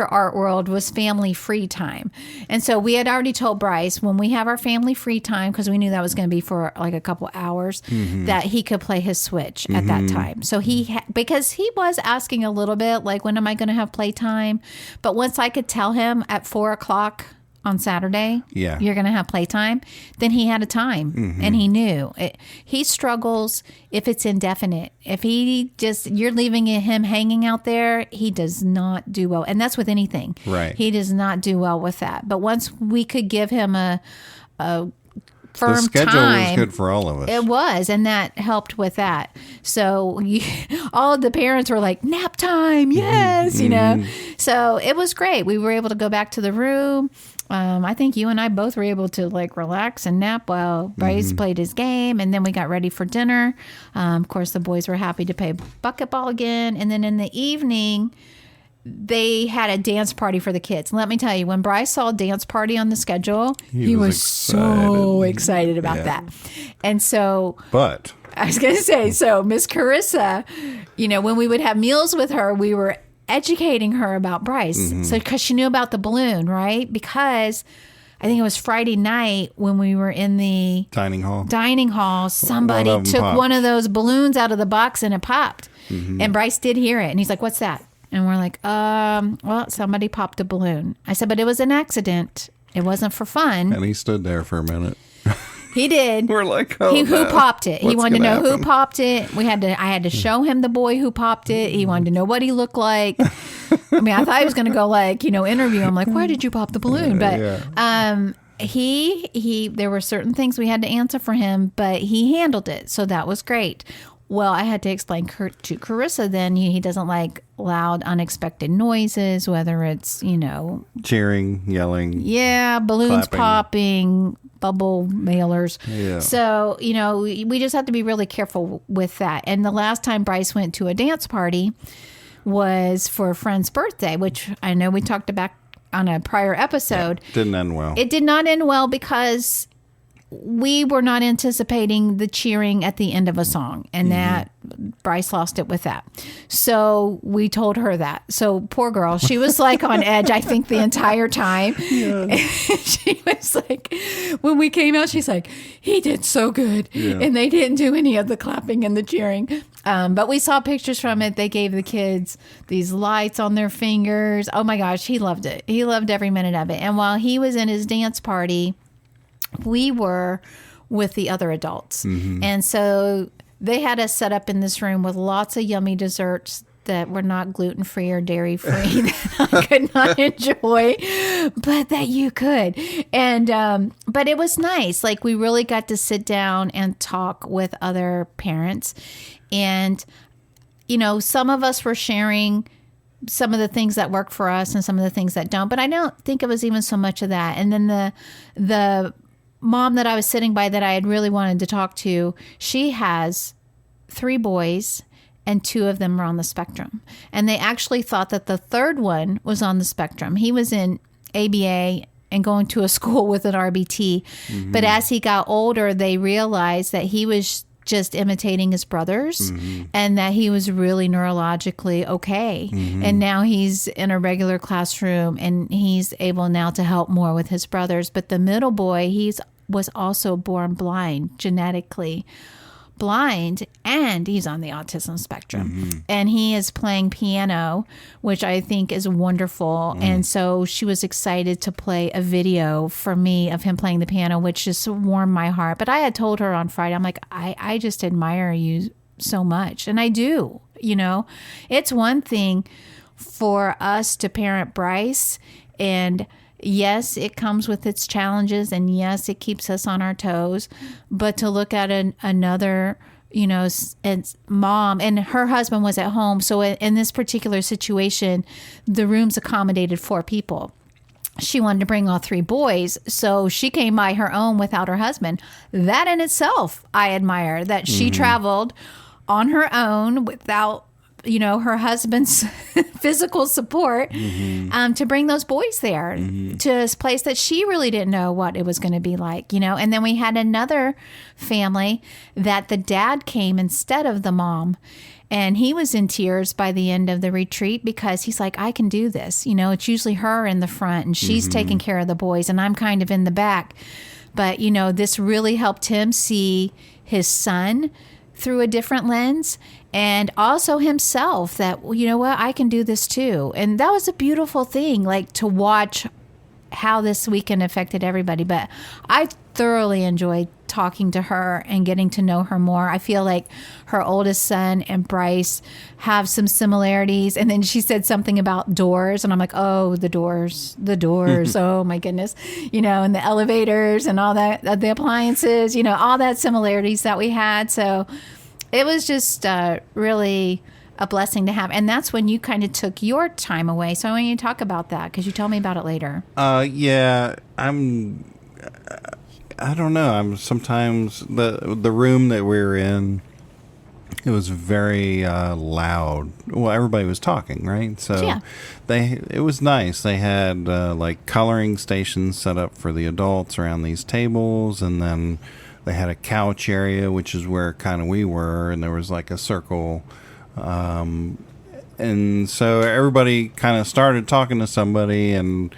Art World was family free time. And so we had already told Bryce when we have our family free time, because we knew that was going to be for like a couple hours, that he could play his Switch at that time. So because he was asking a little bit like, when am I going to have playtime? But once I could tell him at 4:00 on Saturday, you're going to have playtime, then he had a time and he knew it. He struggles if it's indefinite. If you're leaving him hanging out there, he does not do well. And that's with anything. Right. He does not do well with that. But once we could give him a firm the schedule time, was good for all of us. It was, and that helped with that. So all of the parents were like, nap time, yes, So it was great. We were able to go back to the room. I think you and I both were able to like relax and nap while Bryce played his game, and then we got ready for dinner. Of course, the boys were happy to play bucketball again, and then in the evening, they had a dance party for the kids. And let me tell you, when Bryce saw a dance party on the schedule, he was so excited about that. And so, but I was going to say, so Miss Carissa, when we would have meals with her, we were educating her about Bryce. So, because she knew about the balloon, right? Because I think it was Friday night when we were in the dining hall, somebody took one of those balloons out of the box and it popped. And Bryce did hear it. And he's like, what's that? And we're like, well, somebody popped a balloon. I said, but it was an accident. It wasn't for fun. And he stood there for a minute. He did. We're like, oh, who popped it? What's He wanted to know happen? who popped it. I had to show him the boy who popped it. He wanted to know what he looked like. I mean, I thought he was going to go like, interview him. Like, why did you pop the balloon? But there were certain things we had to answer for him, but he handled it. So that was great. Well, I had to explain to Carissa then he doesn't like loud, unexpected noises, whether it's, cheering, yelling. Yeah, balloons clapping. Popping, bubble mailers. Yeah. So, we just have to be really careful with that. And the last time Bryce went to a dance party was for a friend's birthday, which I know we talked about on a prior episode. Yeah, didn't end well. It did not end well because we were not anticipating the cheering at the end of a song, and that Bryce lost it with that. So we told her that. So poor girl, she was like on edge, I think, the entire time. Yeah. She was like, when we came out, she's like, he did so good. Yeah. And they didn't do any of the clapping and the cheering. But we saw pictures from it. They gave the kids these lights on their fingers. Oh my gosh, he loved it. He loved every minute of it. And while he was in his dance party, we were with the other adults. And so they had us set up in this room with lots of yummy desserts that were not gluten-free or dairy-free that I could not enjoy, but that you could. And, but it was nice. Like, we really got to sit down and talk with other parents. And, you know, some of us were sharing some of the things that work for us and some of the things that don't, but I don't think it was even so much of that. And then the mom that I was sitting by that I had really wanted to talk to, she has 3 boys and 2 of them are on the spectrum. And they actually thought that the third one was on the spectrum. He was in ABA and going to a school with an RBT. Mm-hmm. But as he got older, they realized that he was just imitating his brothers, mm-hmm. and that he was really neurologically okay. Mm-hmm. And now he's in a regular classroom and he's able now to help more with his brothers. But the middle boy, was also born blind, genetically blind, and he's on the autism spectrum. Mm-hmm. And he is playing piano, which I think is wonderful. Mm. And so she was excited to play a video for me of him playing the piano, which just warmed my heart. But I had told her on Friday, I'm like, I just admire you so much. And I do, you know. It's one thing for us to parent Bryce, and yes, it comes with its challenges, and yes, it keeps us on our toes. But to look at another, you know, and mom, and her husband was at home. So in this particular situation, the rooms accommodated 4 people. She wanted to bring all 3 boys, so she came by her own without her husband. That in itself, I admire that she mm-hmm. traveled on her own without, you know, her husband's physical support, mm-hmm. To bring those boys there mm-hmm. to this place that she really didn't know what it was going to be like, you know. And then we had another family that the dad came instead of the mom, and he was in tears by the end of the retreat because he's like, I can do this. You know, it's usually her in the front and she's mm-hmm. taking care of the boys and I'm kind of in the back. But, you know, this really helped him see his son through a different lens, and also himself, that, you know what, I can do this too. And that was a beautiful thing, like, to watch how this weekend affected everybody. But I thoroughly enjoyed talking to her and getting to know her more. I feel like her oldest son and Bryce have some similarities. And then she said something about doors, and I'm like, oh, the doors, oh my goodness, you know, and the elevators and all that, the appliances, you know, all that similarities that we had. So it was just really a blessing to have. And that's when you kind of took your time away. So I want you to talk about that, because you told me about it later. Yeah, I don't know. I'm sometimes the room that we were in, it was very loud. Well, everybody was talking, right? So yeah. It was nice. They had like coloring stations set up for the adults around these tables, and then they had a couch area, which is where kind of we were, and there was like a circle. And so everybody kind of started talking to somebody, and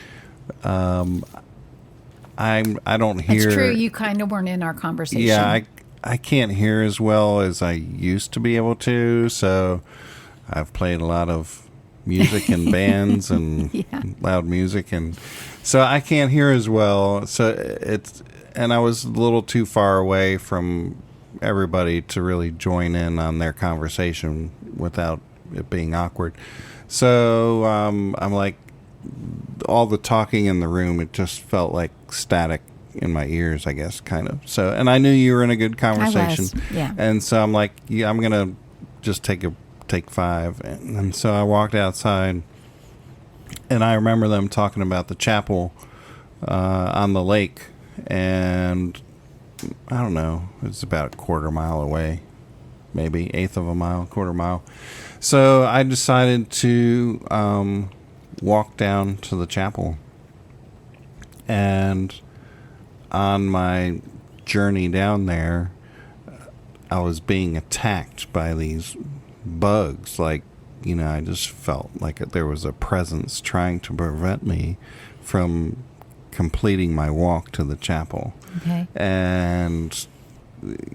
I don't hear. It's true. You kind of weren't in our conversation. Yeah, I can't hear as well as I used to be able to. So I've played a lot of music in bands and yeah. loud music, and so I can't hear as well. So and I was a little too far away from everybody to really join in on their conversation without it being awkward. So I'm like, all the talking in the room, it just felt like static in my ears, I guess, kind of. So, and I knew you were in a good conversation. I was, yeah. And so I'm like, yeah, I'm gonna just take 5. And so I walked outside, and I remember them talking about the chapel on the lake, and I don't know, it's about a quarter mile away, maybe 1/8 of a mile, quarter mile. So I decided to walk down to the chapel, and on my journey down there, I was being attacked by these bugs. Like, you know, I just felt like there was a presence trying to prevent me from completing my walk to the chapel. Okay. And,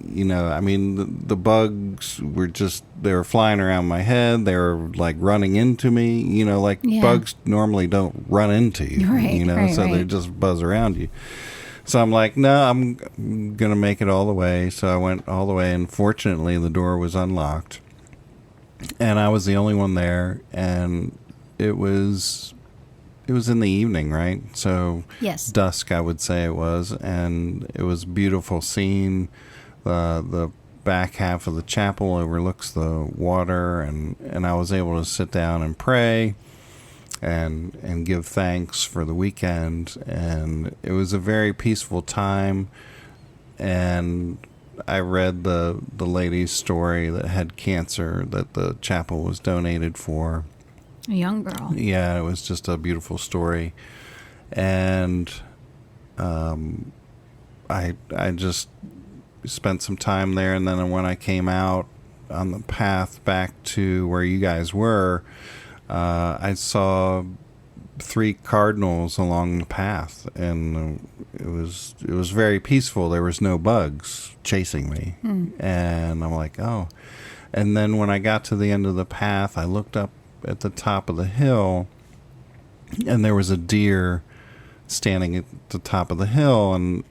you know, I mean, the bugs were they were flying around my head. They were like running into me, you know, like yeah. bugs normally don't run into you, right, you know, right, so right. they just buzz around you. So I'm like, no, I'm going to make it all the way. So I went all the way, and fortunately the door was unlocked. and I was the only one there, and it was in the evening, right? So Yes. dusk, I would say it was, and it was a beautiful scene. The back half of the chapel overlooks the water, and I was able to sit down and pray and give thanks for the weekend, and it was a very peaceful time. And I read the lady's story that had cancer that the chapel was donated for. A young girl. Yeah, it was just a beautiful story. And I just spent some time there, and then when I came out on the path back to where you guys were, I saw 3 cardinals along the path, and it was very peaceful. There was no bugs chasing me. And I'm like, oh. And then when I got to the end of the path, I looked up at the top of the hill, and there was a deer standing at the top of the hill, and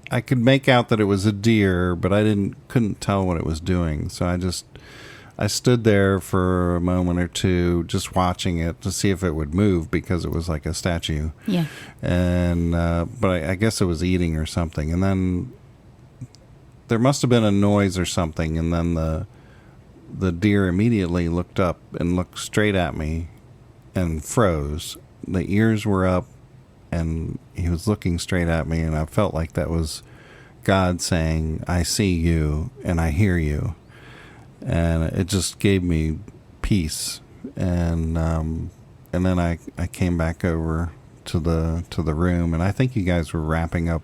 I could make out that it was a deer, but I couldn't tell what it was doing. So I stood there for a moment or two just watching it to see if it would move, because it was like a statue. Yeah. And but I guess it was eating or something. And then there must have been a noise or something, and then the deer immediately looked up and looked straight at me and froze. The ears were up, and he was looking straight at me, and I felt like that was God saying, I see you and I hear you. And it just gave me peace. And then I came back over to the room, and I think you guys were wrapping up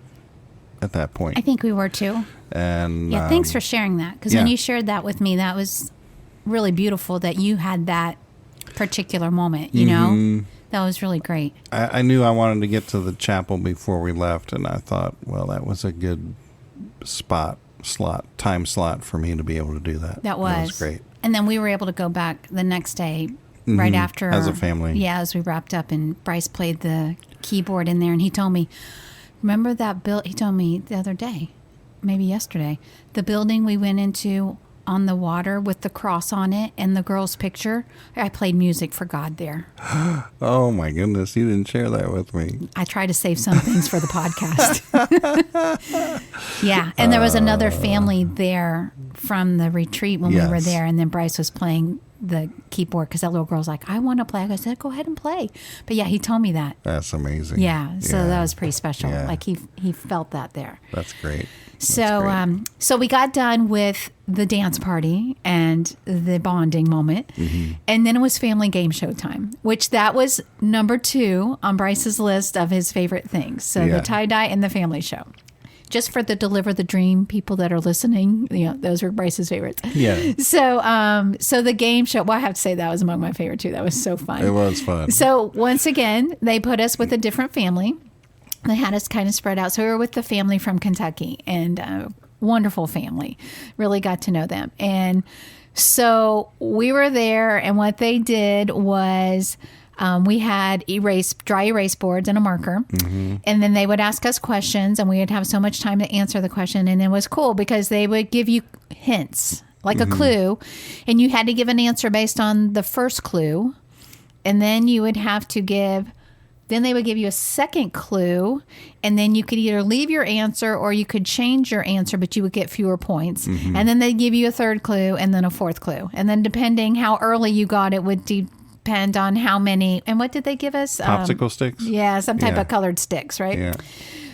at that point. I think we were too. And yeah, thanks for sharing that, because when you shared that with me, that was really beautiful that you had that particular moment, you know? That was really great. I knew I wanted to get to the chapel before we left, and I thought, well, that was a good time slot for me to be able to do that. That was great. And then we were able to go back the next day, right after. As a family. Yeah, as we wrapped up, and Bryce played the keyboard in there, and he told me, remember that he told me the other day, maybe yesterday, the building we went into on the water with the cross on it and the girl's picture. I played music for God there. Oh my goodness, you didn't share that with me. I try to save some things for the podcast. Yeah, and there was another family there from the retreat when we were there, and then Bryce was playing the keyboard because that little girl's like, I want to play. I said, go ahead and play. But yeah, he told me that. That's amazing. Yeah, so that was pretty special. Yeah. Like he felt that there. That's great. So we got done with the dance party and the bonding moment, and then it was family game show time, which that was number 2 on Bryce's list of his favorite things. So the tie-dye and the family show. Just for the Deliver the Dream people that are listening, you know, those were Bryce's favorites. Yeah. So the game show, well, I have to say that was among my favorite too. That was so fun. It was fun. So once again, they put us with a different family. They had us kind of spread out. So we were with the family from Kentucky, and wonderful family. Really got to know them. And so we were there, and what they did was we had dry erase boards and a marker. And then they would ask us questions, and we would have so much time to answer the question. And it was cool because they would give you hints, like a clue, and you had to give an answer based on the first clue. And then you would have to then they would give you a second clue, and then you could either leave your answer or you could change your answer, but you would get fewer points. And then they'd give you a third clue and then a fourth clue. And then depending how early you got, it would depend on how many. And what did they give us? Popsicle sticks? Yeah, some type of colored sticks, right? Yeah.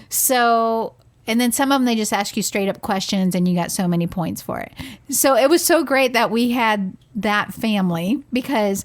So, and then some of them, they just ask you straight up questions, and you got so many points for it. So it was so great that we had that family, because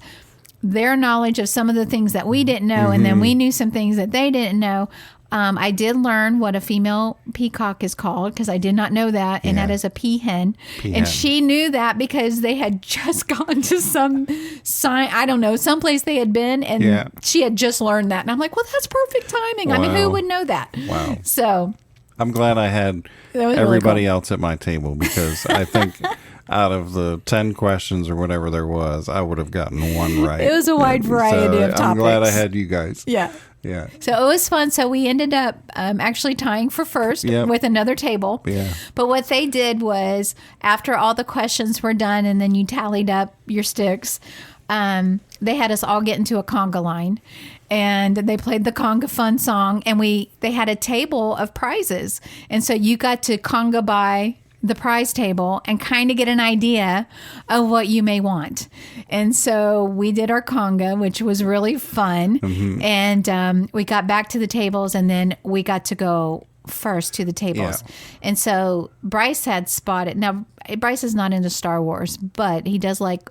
their knowledge of some of the things that we didn't know, and then we knew some things that they didn't know. I did learn what a female peacock is called, because I did not know that, and that is a peahen. And she knew that because they had just gone to some someplace they had been, and she had just learned that. And I'm like, well, that's perfect timing. Wow. I mean, who would know that? Wow. So I'm glad I had everybody else at my table, because I think out of the 10 questions or whatever there was, I would have gotten one right. It was a wide variety of topics. I'm glad I had you guys. Yeah. Yeah. So it was fun. So we ended up actually tying for first with another table. Yeah. But what they did was, after all the questions were done and then you tallied up your sticks, they had us all get into a conga line. And they played the conga fun song. And they had a table of prizes. And so you got to conga by the prize table and kind of get an idea of what you may want. And so we did our conga, which was really fun. Mm-hmm. And we got back to the tables, and then we got to go first to the tables. Yeah. And so Bryce had spotted. Now, Bryce is not into Star Wars, but he does like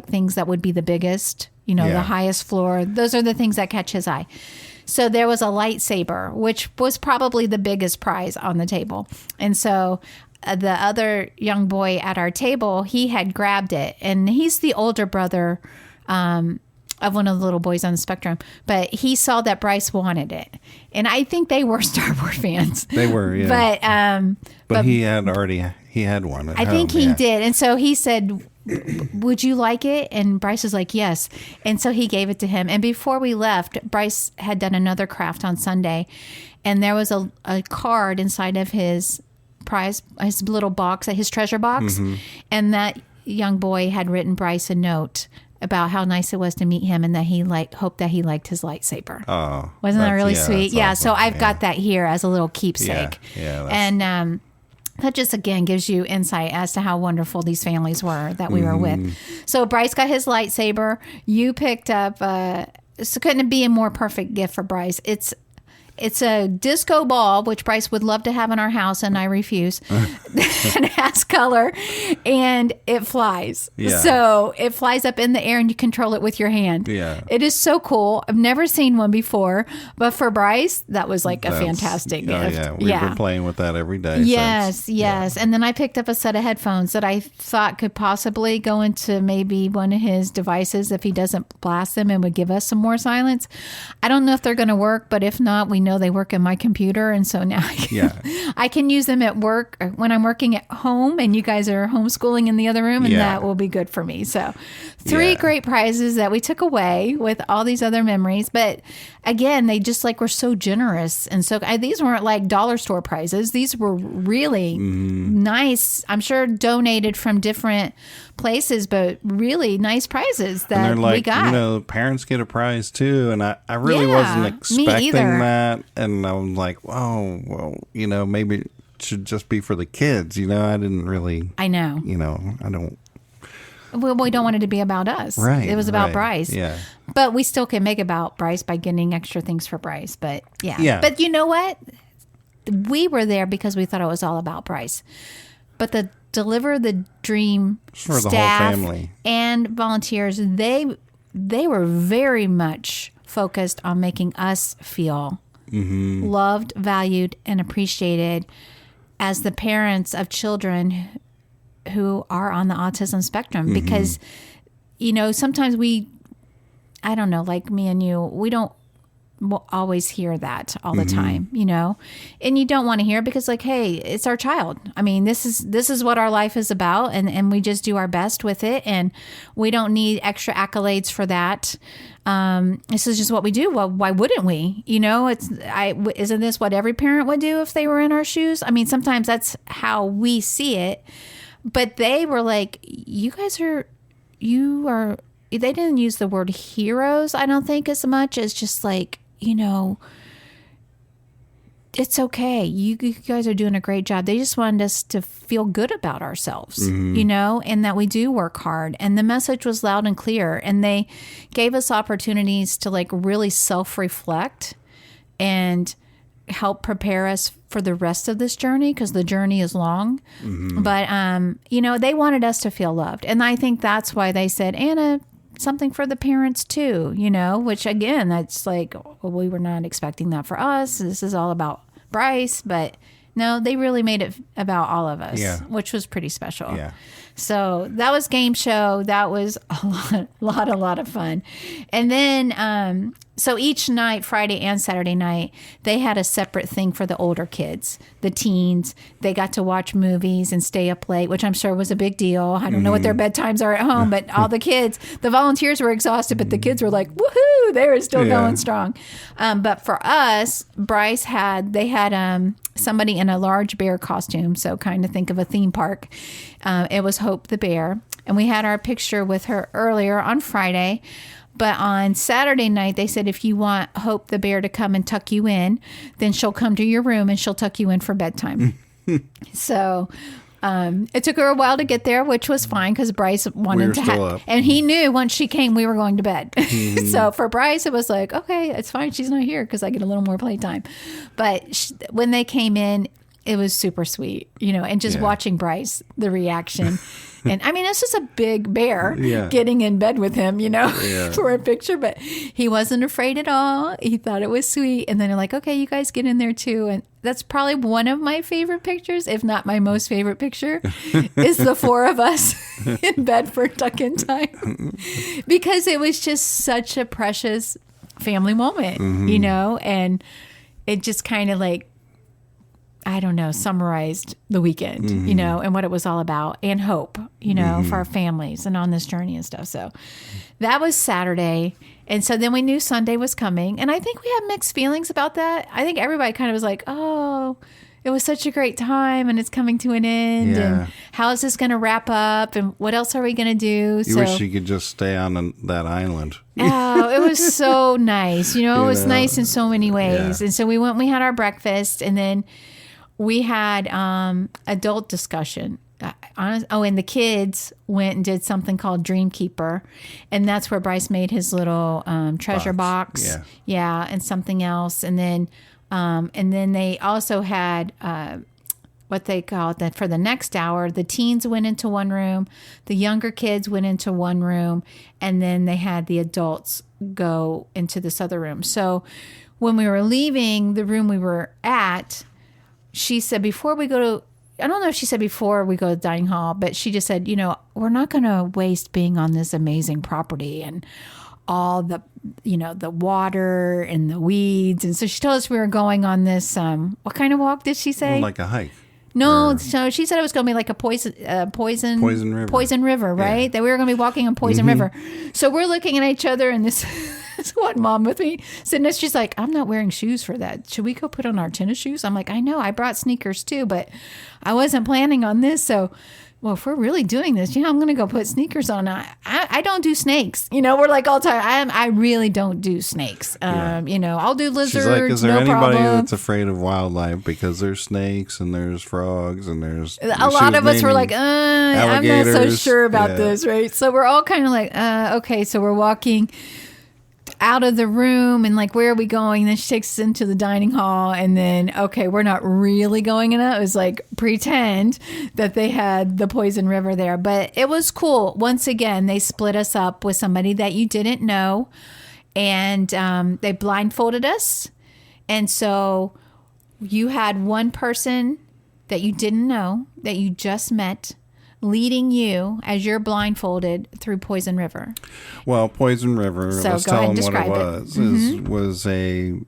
things that would be the biggest, the highest floor. Those are the things that catch his eye. So there was a lightsaber, which was probably the biggest prize on the table. And so the other young boy at our table, he had grabbed it, and he's the older brother of one of the little boys on the spectrum, but he saw that Bryce wanted it. And I think they were Star Wars fans. They were, yeah. But he had one at home. I think he did. And so he said, would you like it? And Bryce was like, yes. And so he gave it to him. And before we left, Bryce had done another craft on Sunday, and there was a card inside of his prize, his little box, his treasure box. Mm-hmm. And that young boy had written Bryce a note about how nice it was to meet him, and that he hoped that he liked his lightsaber. Oh, wasn't that really sweet? Yeah. Awesome. So I've got that here as a little keepsake. Yeah. And that just again gives you insight as to how wonderful these families were that we were with. So Bryce got his lightsaber. You picked up. So couldn't it be a more perfect gift for Bryce? It's a disco ball, which Bryce would love to have in our house, and I refuse. It has color, and it flies. Yeah. So it flies up in the air, and you control it with your hand. Yeah. It is so cool. I've never seen one before, but for Bryce, that was like a fantastic gift. Yeah, we've been playing with that every day. Yes. Yeah. And then I picked up a set of headphones that I thought could possibly go into maybe one of his devices if he doesn't blast them, and would give us some more silence. I don't know if they're going to work, but if not, we know they work in my computer, and so now I can use them at work when I'm working at home, and you guys are homeschooling in the other room, and that will be good for me. So 3 great prizes that we took away with all these other memories. But again, they just were so generous, and so these weren't like dollar store prizes. These were really nice. I'm sure donated from different places, but really nice prizes that we got. Parents get a prize too, and I really wasn't expecting that. And I'm like, oh, well, maybe it should just be for the kids. I didn't really. I know. I don't. Well, we don't want it to be about us. Right. It was about Bryce. Yeah. But we still can make about Bryce by getting extra things for Bryce. But yeah. But you know what? We were there because we thought it was all about Bryce. But the Deliver the Dream for the staff whole family and volunteers, they were very much focused on making us feel loved, valued, and appreciated as the parents of children who are on the autism spectrum. Because, sometimes I don't know, like me and you, we don't always hear that all the time, and you don't want to hear it because hey, it's our child. I mean, this is what our life is about, and we just do our best with it, and we don't need extra accolades for that. This is just what we do. Well, why wouldn't we? Isn't this what every parent would do if they were in our shoes? I mean, sometimes that's how we see it, but they were like, you are, they didn't use the word heroes, I don't think, as much as just it's okay. You guys are doing a great job. They just wanted us to feel good about ourselves, and that we do work hard. And the message was loud and clear. And they gave us opportunities to really self-reflect and help prepare us for the rest of this journey, because the journey is long. But, they wanted us to feel loved. And I think that's why they said, Anna, something for the parents too, which again, that's we were not expecting that for us. This is all about Bryce, but no, they really made it about all of us, which was pretty special. Yeah. So that was game show. That was a lot of fun. And then, so each night, Friday and Saturday night, they had a separate thing for the older kids, the teens. They got to watch movies and stay up late, which I'm sure was a big deal. I don't know what their bedtimes are at home, but all the kids, the volunteers were exhausted, but the kids were like, woohoo, they were still going strong. But for us, Bryce they had somebody in a large bear costume. So kind of think of a theme park. It was Hope the bear. And we had our picture with her earlier on Friday. But on Saturday night, they said, if you want Hope the bear to come and tuck you in, then she'll come to your room and she'll tuck you in for bedtime. So it took her a while to get there, which was fine because Bryce wanted to have, and he knew once she came, we were going to bed. So for Bryce, it was like, okay, it's fine. She's not here because I get a little more playtime. But when they came in, it was super sweet, and just watching Bryce, the reaction. And I mean, it's just a big bear getting in bed with him, for a picture. But he wasn't afraid at all. He thought it was sweet. And then they're like, okay, you guys get in there too. And that's probably one of my favorite pictures, if not my most favorite picture, is the four of us in bed for tuck-in time. Because it was just such a precious family moment, and it just kind of like, I don't know, summarized the weekend, and what it was all about, and hope, for our families and on this journey and stuff. So that was Saturday. And so then we knew Sunday was coming. And I think we had mixed feelings about that. I think everybody kind of was like, oh, it was such a great time and it's coming to an end. And how is this going to wrap up? And what else are we going to do? You wish you could just stay on that island. Oh, it was so nice. It was nice in so many ways. Yeah. And so we had our breakfast, and then we had adult discussion. And the kids went and did something called Dream Keeper. And that's where Bryce made his little treasure box. Yeah, and something else. And then they also had what they called that for the next hour. The teens went into one room. The younger kids went into one room. And then they had the adults go into this other room. So when we were leaving the room we were at, she said, before we go to, I don't know if she said before we go to the dining hall, but she just said, we're not going to waste being on this amazing property and all the, the water and the weeds. And so she told us we were going on this, what kind of walk did she say? Like a hike. No, so she said it was going to be like a poison river, right? Yeah. That we were going to be walking on Poison River. So we're looking at each other, and this one mom with me sitting there, she's like, I'm not wearing shoes for that. Should we go put on our tennis shoes? I'm like, I know, I brought sneakers too, but I wasn't planning on this. So, well, if we're really doing this, I'm going to go put sneakers on. I don't do snakes. We're like all the time. I really don't do snakes. I'll do lizards. She's like, is there anybody that's afraid of wildlife? Because there's snakes and there's frogs and there's... A lot of us were like, I'm not so sure about this, right? So we're all kind of like, okay. So we're walking out of the room and like, where are we going? And then she takes us into the dining hall, and then, okay, we're not really going in it. It was like pretend that they had the Poison River there, but it was cool. Once again, they split us up with somebody that you didn't know, and they blindfolded us. And so you had one person that you didn't know, that you just met, leading you as you're blindfolded through Poison River. Well, Poison River, so let's tell them what it was. Was a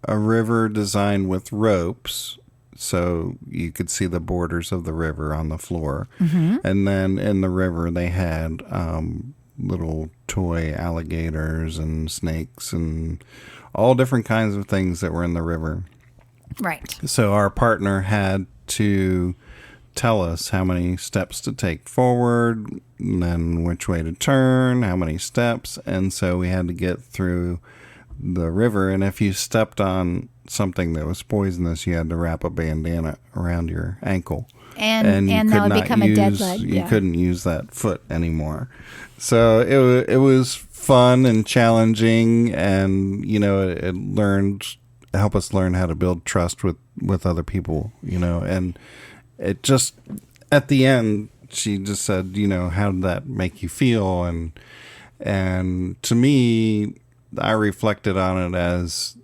river designed with ropes, so you could see the borders of the river on the floor. And then in the river they had little toy alligators and snakes and all different kinds of things that were in the river. Right. So our partner had to tell us how many steps to take forward, and then which way to turn, how many steps. And so we had to get through the river. And if you stepped on something that was poisonous, you had to wrap a bandana around your ankle. And that would become a dead leg. You couldn't use that foot anymore. So it was fun and challenging, and, it helped us learn how to build trust with other people, and it just, at the end, she just said, how did that make you feel? And to me, I reflected on it as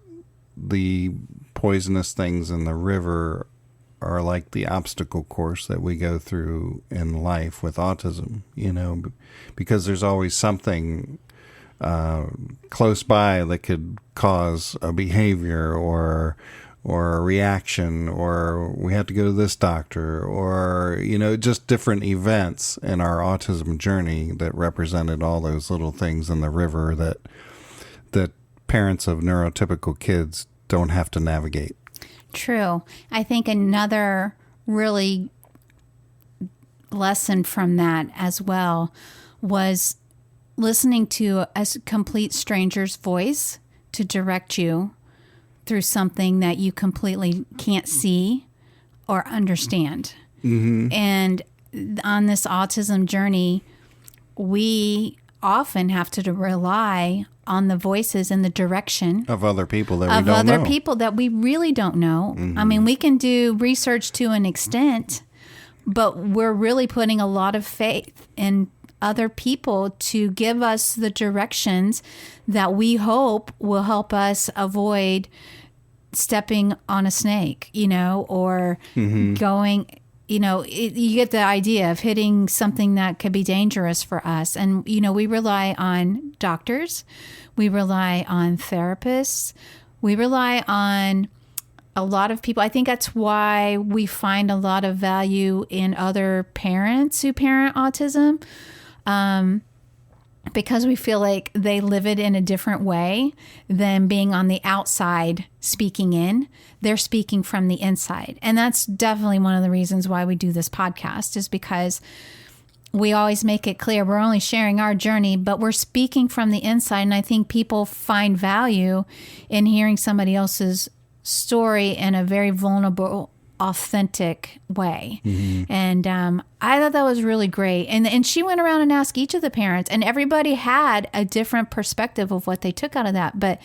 the poisonous things in the river are like the obstacle course that we go through in life with autism, because there's always something close by that could cause a behavior or a reaction, or we have to go to this doctor, or just different events in our autism journey that represented all those little things in the river that parents of neurotypical kids don't have to navigate. True. I think another really lesson from that as well was listening to a complete stranger's voice to direct you through something that you completely can't see or understand. Mm-hmm. And on this autism journey, we often have to rely on the voices and the direction of other people that we don't know. Of other people that we really don't know. Mm-hmm. I mean, we can do research to an extent, but we're really putting a lot of faith in other people to give us the directions that we hope will help us avoid stepping on a snake, or mm-hmm. going, you get the idea of hitting something that could be dangerous for us. And, we rely on doctors, we rely on therapists, we rely on a lot of people. I think that's why we find a lot of value in other parents who parent autism. Because we feel like they live it in a different way than being on the outside speaking in. They're speaking from the inside. And that's definitely one of the reasons why we do this podcast, is because we always make it clear we're only sharing our journey, but we're speaking from the inside. And I think people find value in hearing somebody else's story in a very vulnerable, authentic way. Mm-hmm. And I thought that was really great. And she went around and asked each of the parents, and everybody had a different perspective of what they took out of that. But,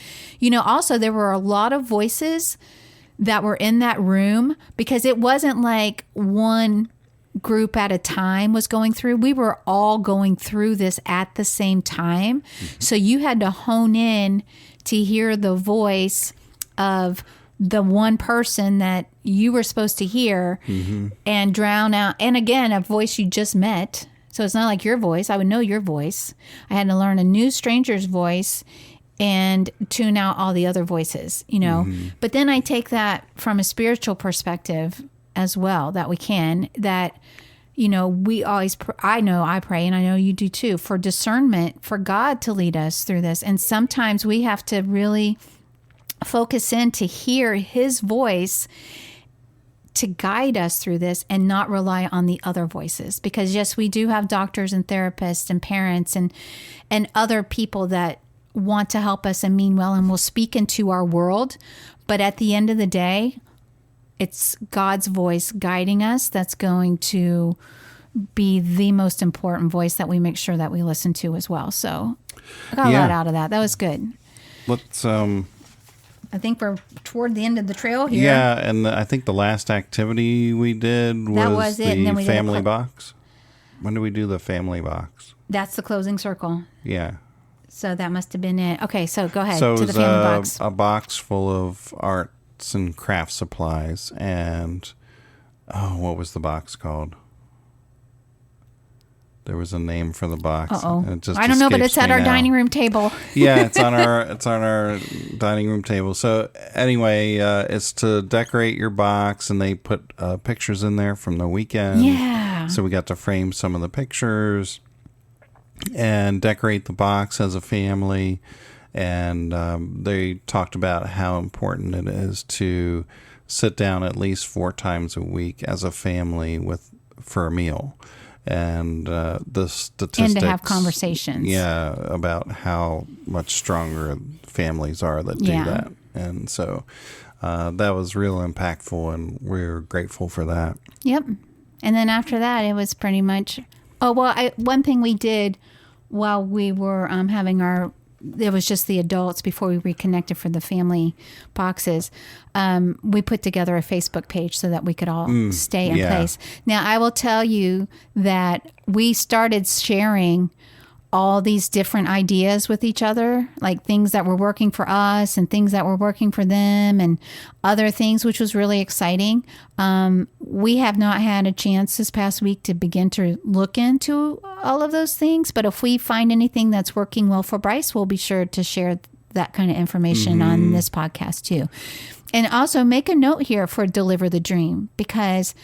also there were a lot of voices that were in that room, because it wasn't like one group at a time was going through. We were all going through this at the same time. Mm-hmm. So you had to hone in to hear the voice of the one person that you were supposed to hear, mm-hmm. and drown out. And again, a voice you just met. So it's not like your voice. I would know your voice. I had to learn a new stranger's voice and tune out all the other voices, Mm-hmm. But then I take that from a spiritual perspective as well, that we can, that, we always, I pray, and I know you do too, for discernment, for God to lead us through this. And sometimes we have to really focus in to hear his voice to guide us through this, and not rely on the other voices. Because yes, we do have doctors and therapists and parents and other people that want to help us and mean well and will speak into our world. But at the end of the day, it's God's voice guiding us that's going to be the most important voice that we make sure that we listen to as well. So I got a lot out of that. That was good. Let's I think we're toward the end of the trail here. Yeah, and I think the last activity we did was it. The family box. When did we do the family box? That's the closing circle. Yeah. So that must have been it. Okay, so go ahead to the family box. A box full of arts and craft supplies, and what was the box called? There was a name for the box. I don't know, but it's at our dining room table. Yeah, it's on our dining room table. So anyway, it's to decorate your box, and they put pictures in there from the weekend. Yeah. So we got to frame some of the pictures and decorate the box as a family. And they talked about how important it is to sit down at least 4 times a week as a family for a meal. And the statistics, and to have conversations, about how much stronger families are that do that. And so that was real impactful, and we're grateful for that. Yep. And then after that, it was pretty much. One thing we did while we were having it was just the adults before we reconnected for the family boxes. We put together a Facebook page so that we could all stay in place. Now, I will tell you that we started sharing all these different ideas with each other, like things that were working for us and things that were working for them and other things, which was really exciting. We have not had a chance this past week to begin to look into all of those things. But if we find anything that's working well for Bryce, we'll be sure to share that kind of information on this podcast too. And also make a note here for Deliver the Dream, because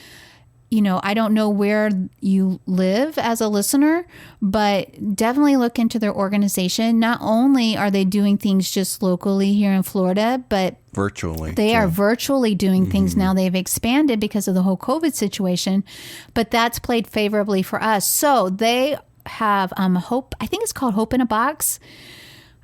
I don't know where you live as a listener, but definitely look into their organization. Not only are they doing things just locally here in Florida, but virtually. They are virtually doing things now. They've expanded because of the whole COVID situation, but that's played favorably for us. So they have Hope. I think it's called Hope in a Box.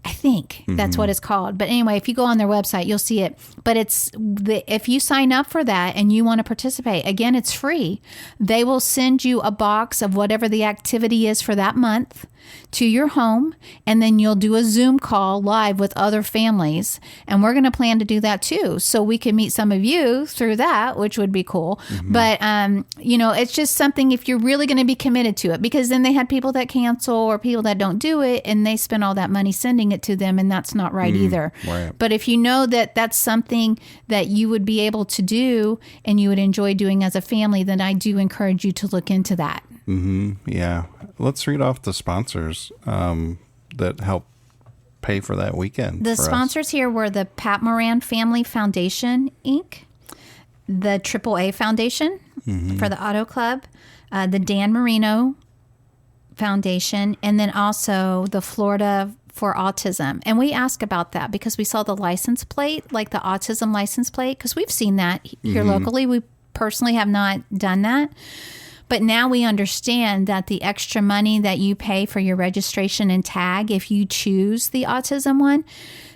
I think that's what it's called. But anyway, if you go on their website, you'll see it. But if you sign up for that and you want to participate, again, it's free. They will send you a box of whatever the activity is for that month to your home, and then you'll do a Zoom call live with other families. And we're going to plan to do that too, so we can meet some of you through that, which would be cool. But, it's just something if you're really going to be committed to it, because then they had people that cancel or people that don't do it, and they spend all that money sending it to them, and that's not right either. Right. But if you know that that's something that you would be able to do and you would enjoy doing as a family, then I do encourage you to look into that. Yeah. Let's read off the sponsors that help pay for that weekend. The sponsors here were the Pat Moran Family Foundation, Inc., the AAA Foundation for the Auto Club, the Dan Marino Foundation, and then also the Florida for Autism. And we ask about that because we saw the license plate, like the autism license plate, because we've seen that here locally. We personally have not done that. But now we understand that the extra money that you pay for your registration and tag, if you choose the autism one,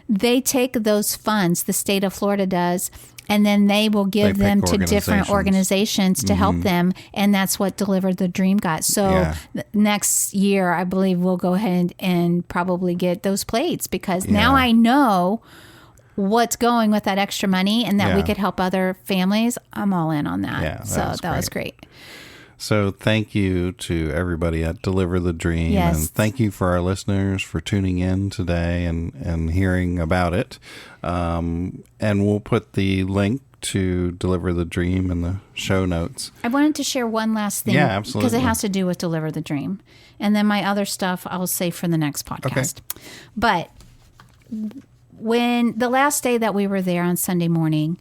they take those funds, the state of Florida does, and then they will give them to different organizations to help them. And that's what Deliver the Dream got. So next year, I believe we'll go ahead and probably get those plates, because now I know what's going with that extra money and that we could help other families. I'm all in on that. Yeah, that was great. So thank you to everybody at Deliver the Dream. Yes. And thank you for our listeners for tuning in today and hearing about it. And we'll put the link to Deliver the Dream in the show notes. I wanted to share one last thing. Yeah, absolutely. Because it has to do with Deliver the Dream. And then my other stuff I will save for the next podcast. Okay. But when the last day that we were there on Sunday morning,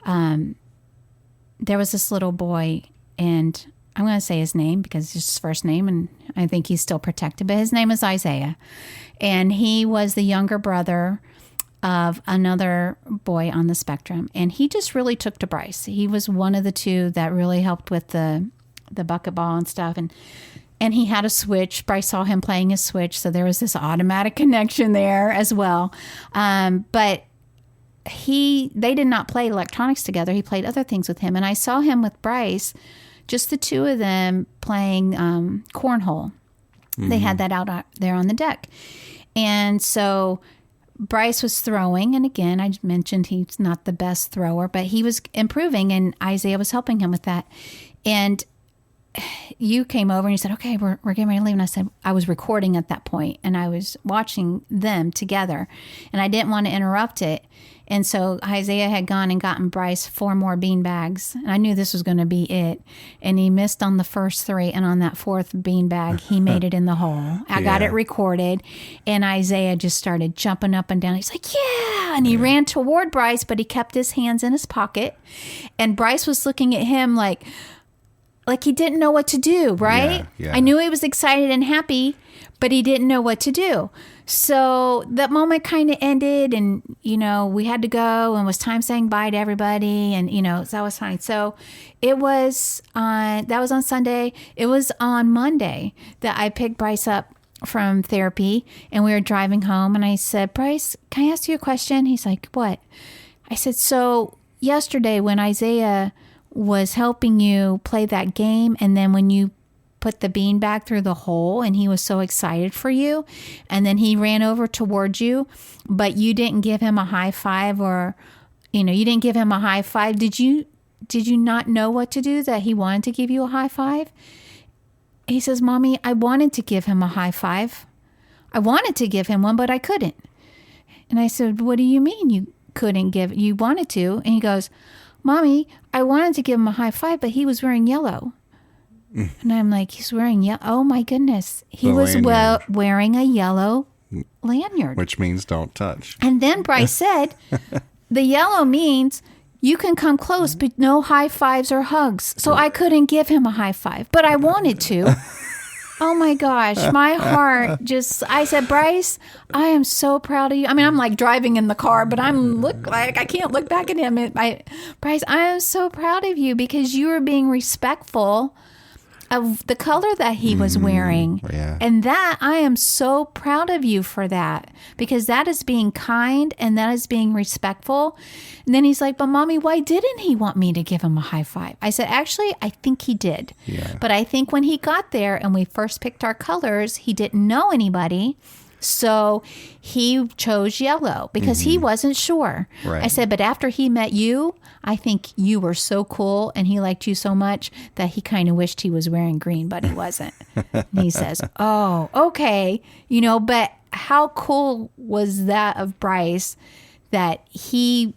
there was this little boy, and I'm going to say his name because it's his first name, and I think he's still protected, but his name is Isaiah. And he was the younger brother of another boy on the spectrum. And he just really took to Bryce. He was one of the two that really helped with the bucket ball and stuff. And he had a Switch. Bryce saw him playing his Switch, so there was this automatic connection there as well. But they did not play electronics together. He played other things with him. And I saw him with Bryce, just the two of them playing cornhole. They had that out there on the deck. And so Bryce was throwing. And again, I mentioned he's not the best thrower, but he was improving, and Isaiah was helping him with that. And you came over and you said, okay, we're getting ready to leave. And I said, I was recording at that point, and I was watching them together, and I didn't want to interrupt it. And so Isaiah had gone and gotten Bryce 4 more bean bags. And I knew this was going to be it. And he missed on the first 3. And on that 4th bean bag, he made it in the hole. I got it recorded. And Isaiah just started jumping up and down. He's like, yeah. And he ran toward Bryce, but he kept his hands in his pocket. And Bryce was looking at him like he didn't know what to do, right? Yeah. I knew he was excited and happy, but he didn't know what to do. So that moment kind of ended, and, we had to go, and it was time saying bye to everybody, and, so that was fine. So that was on Sunday. It was on Monday that I picked Bryce up from therapy, and we were driving home, and I said, Bryce, can I ask you a question? He's like, what? I said, so yesterday when Isaiah was helping you play that game, and then when you put the bean bag through the hole, and he was so excited for you, and then he ran over towards you, but you didn't give him a high five, or you didn't give him a high five. Did you not know what to do, that he wanted to give you a high five? He says, Mommy, I wanted to give him a high five. I wanted to give him one, but I couldn't. And I said, what do you mean you couldn't give? You wanted to? And he goes, Mommy, I wanted to give him a high five, but he was wearing yellow. And I'm like, he's wearing yellow? Oh, my goodness. He was wearing a yellow lanyard. Which means don't touch. And then Bryce said, the yellow means you can come close, but no high fives or hugs. So I couldn't give him a high five, but I wanted to. Oh my gosh, my heart I said, Bryce, I am so proud of you. I mean, I'm like driving in the car, but I can't look back at him. Bryce, I am so proud of you because you are being respectful of the color that he was wearing. Yeah. And that I am so proud of you for that, because that is being kind and that is being respectful. And then he's like, but Mommy, why didn't he want me to give him a high five? I said, actually, I think he did. Yeah. But I think when he got there and we first picked our colors, he didn't know anybody. So he chose yellow because he wasn't sure. Right. I said, but after he met you, I think you were so cool and he liked you so much that he kind of wished he was wearing green, but he wasn't. And he says, oh, okay. But how cool was that of Bryce that he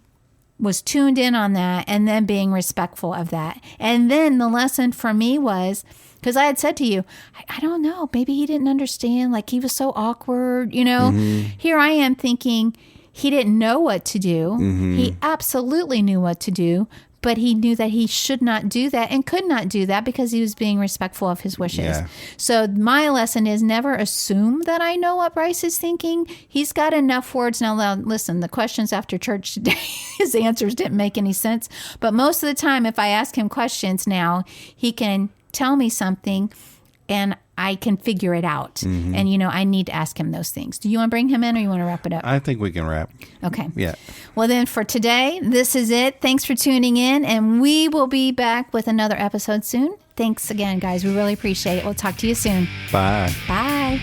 was tuned in on that and then being respectful of that. And then the lesson for me was, because I had said to you, I don't know, maybe he didn't understand, like he was so awkward, Here I am thinking he didn't know what to do. He absolutely knew what to do, but he knew that he should not do that and could not do that because he was being respectful of his wishes. Yeah. So my lesson is never assume that I know what Bryce is thinking. He's got enough words. Now, listen, the questions after church today, his answers didn't make any sense. But most of the time, if I ask him questions now, he can tell me something and I can figure it out. And, I need to ask him those things. Do you want to bring him in or you want to wrap it up? I think we can wrap. Okay. Yeah. Well, then for today, this is it. Thanks for tuning in, and we will be back with another episode soon. Thanks again, guys. We really appreciate it. We'll talk to you soon. Bye. Bye.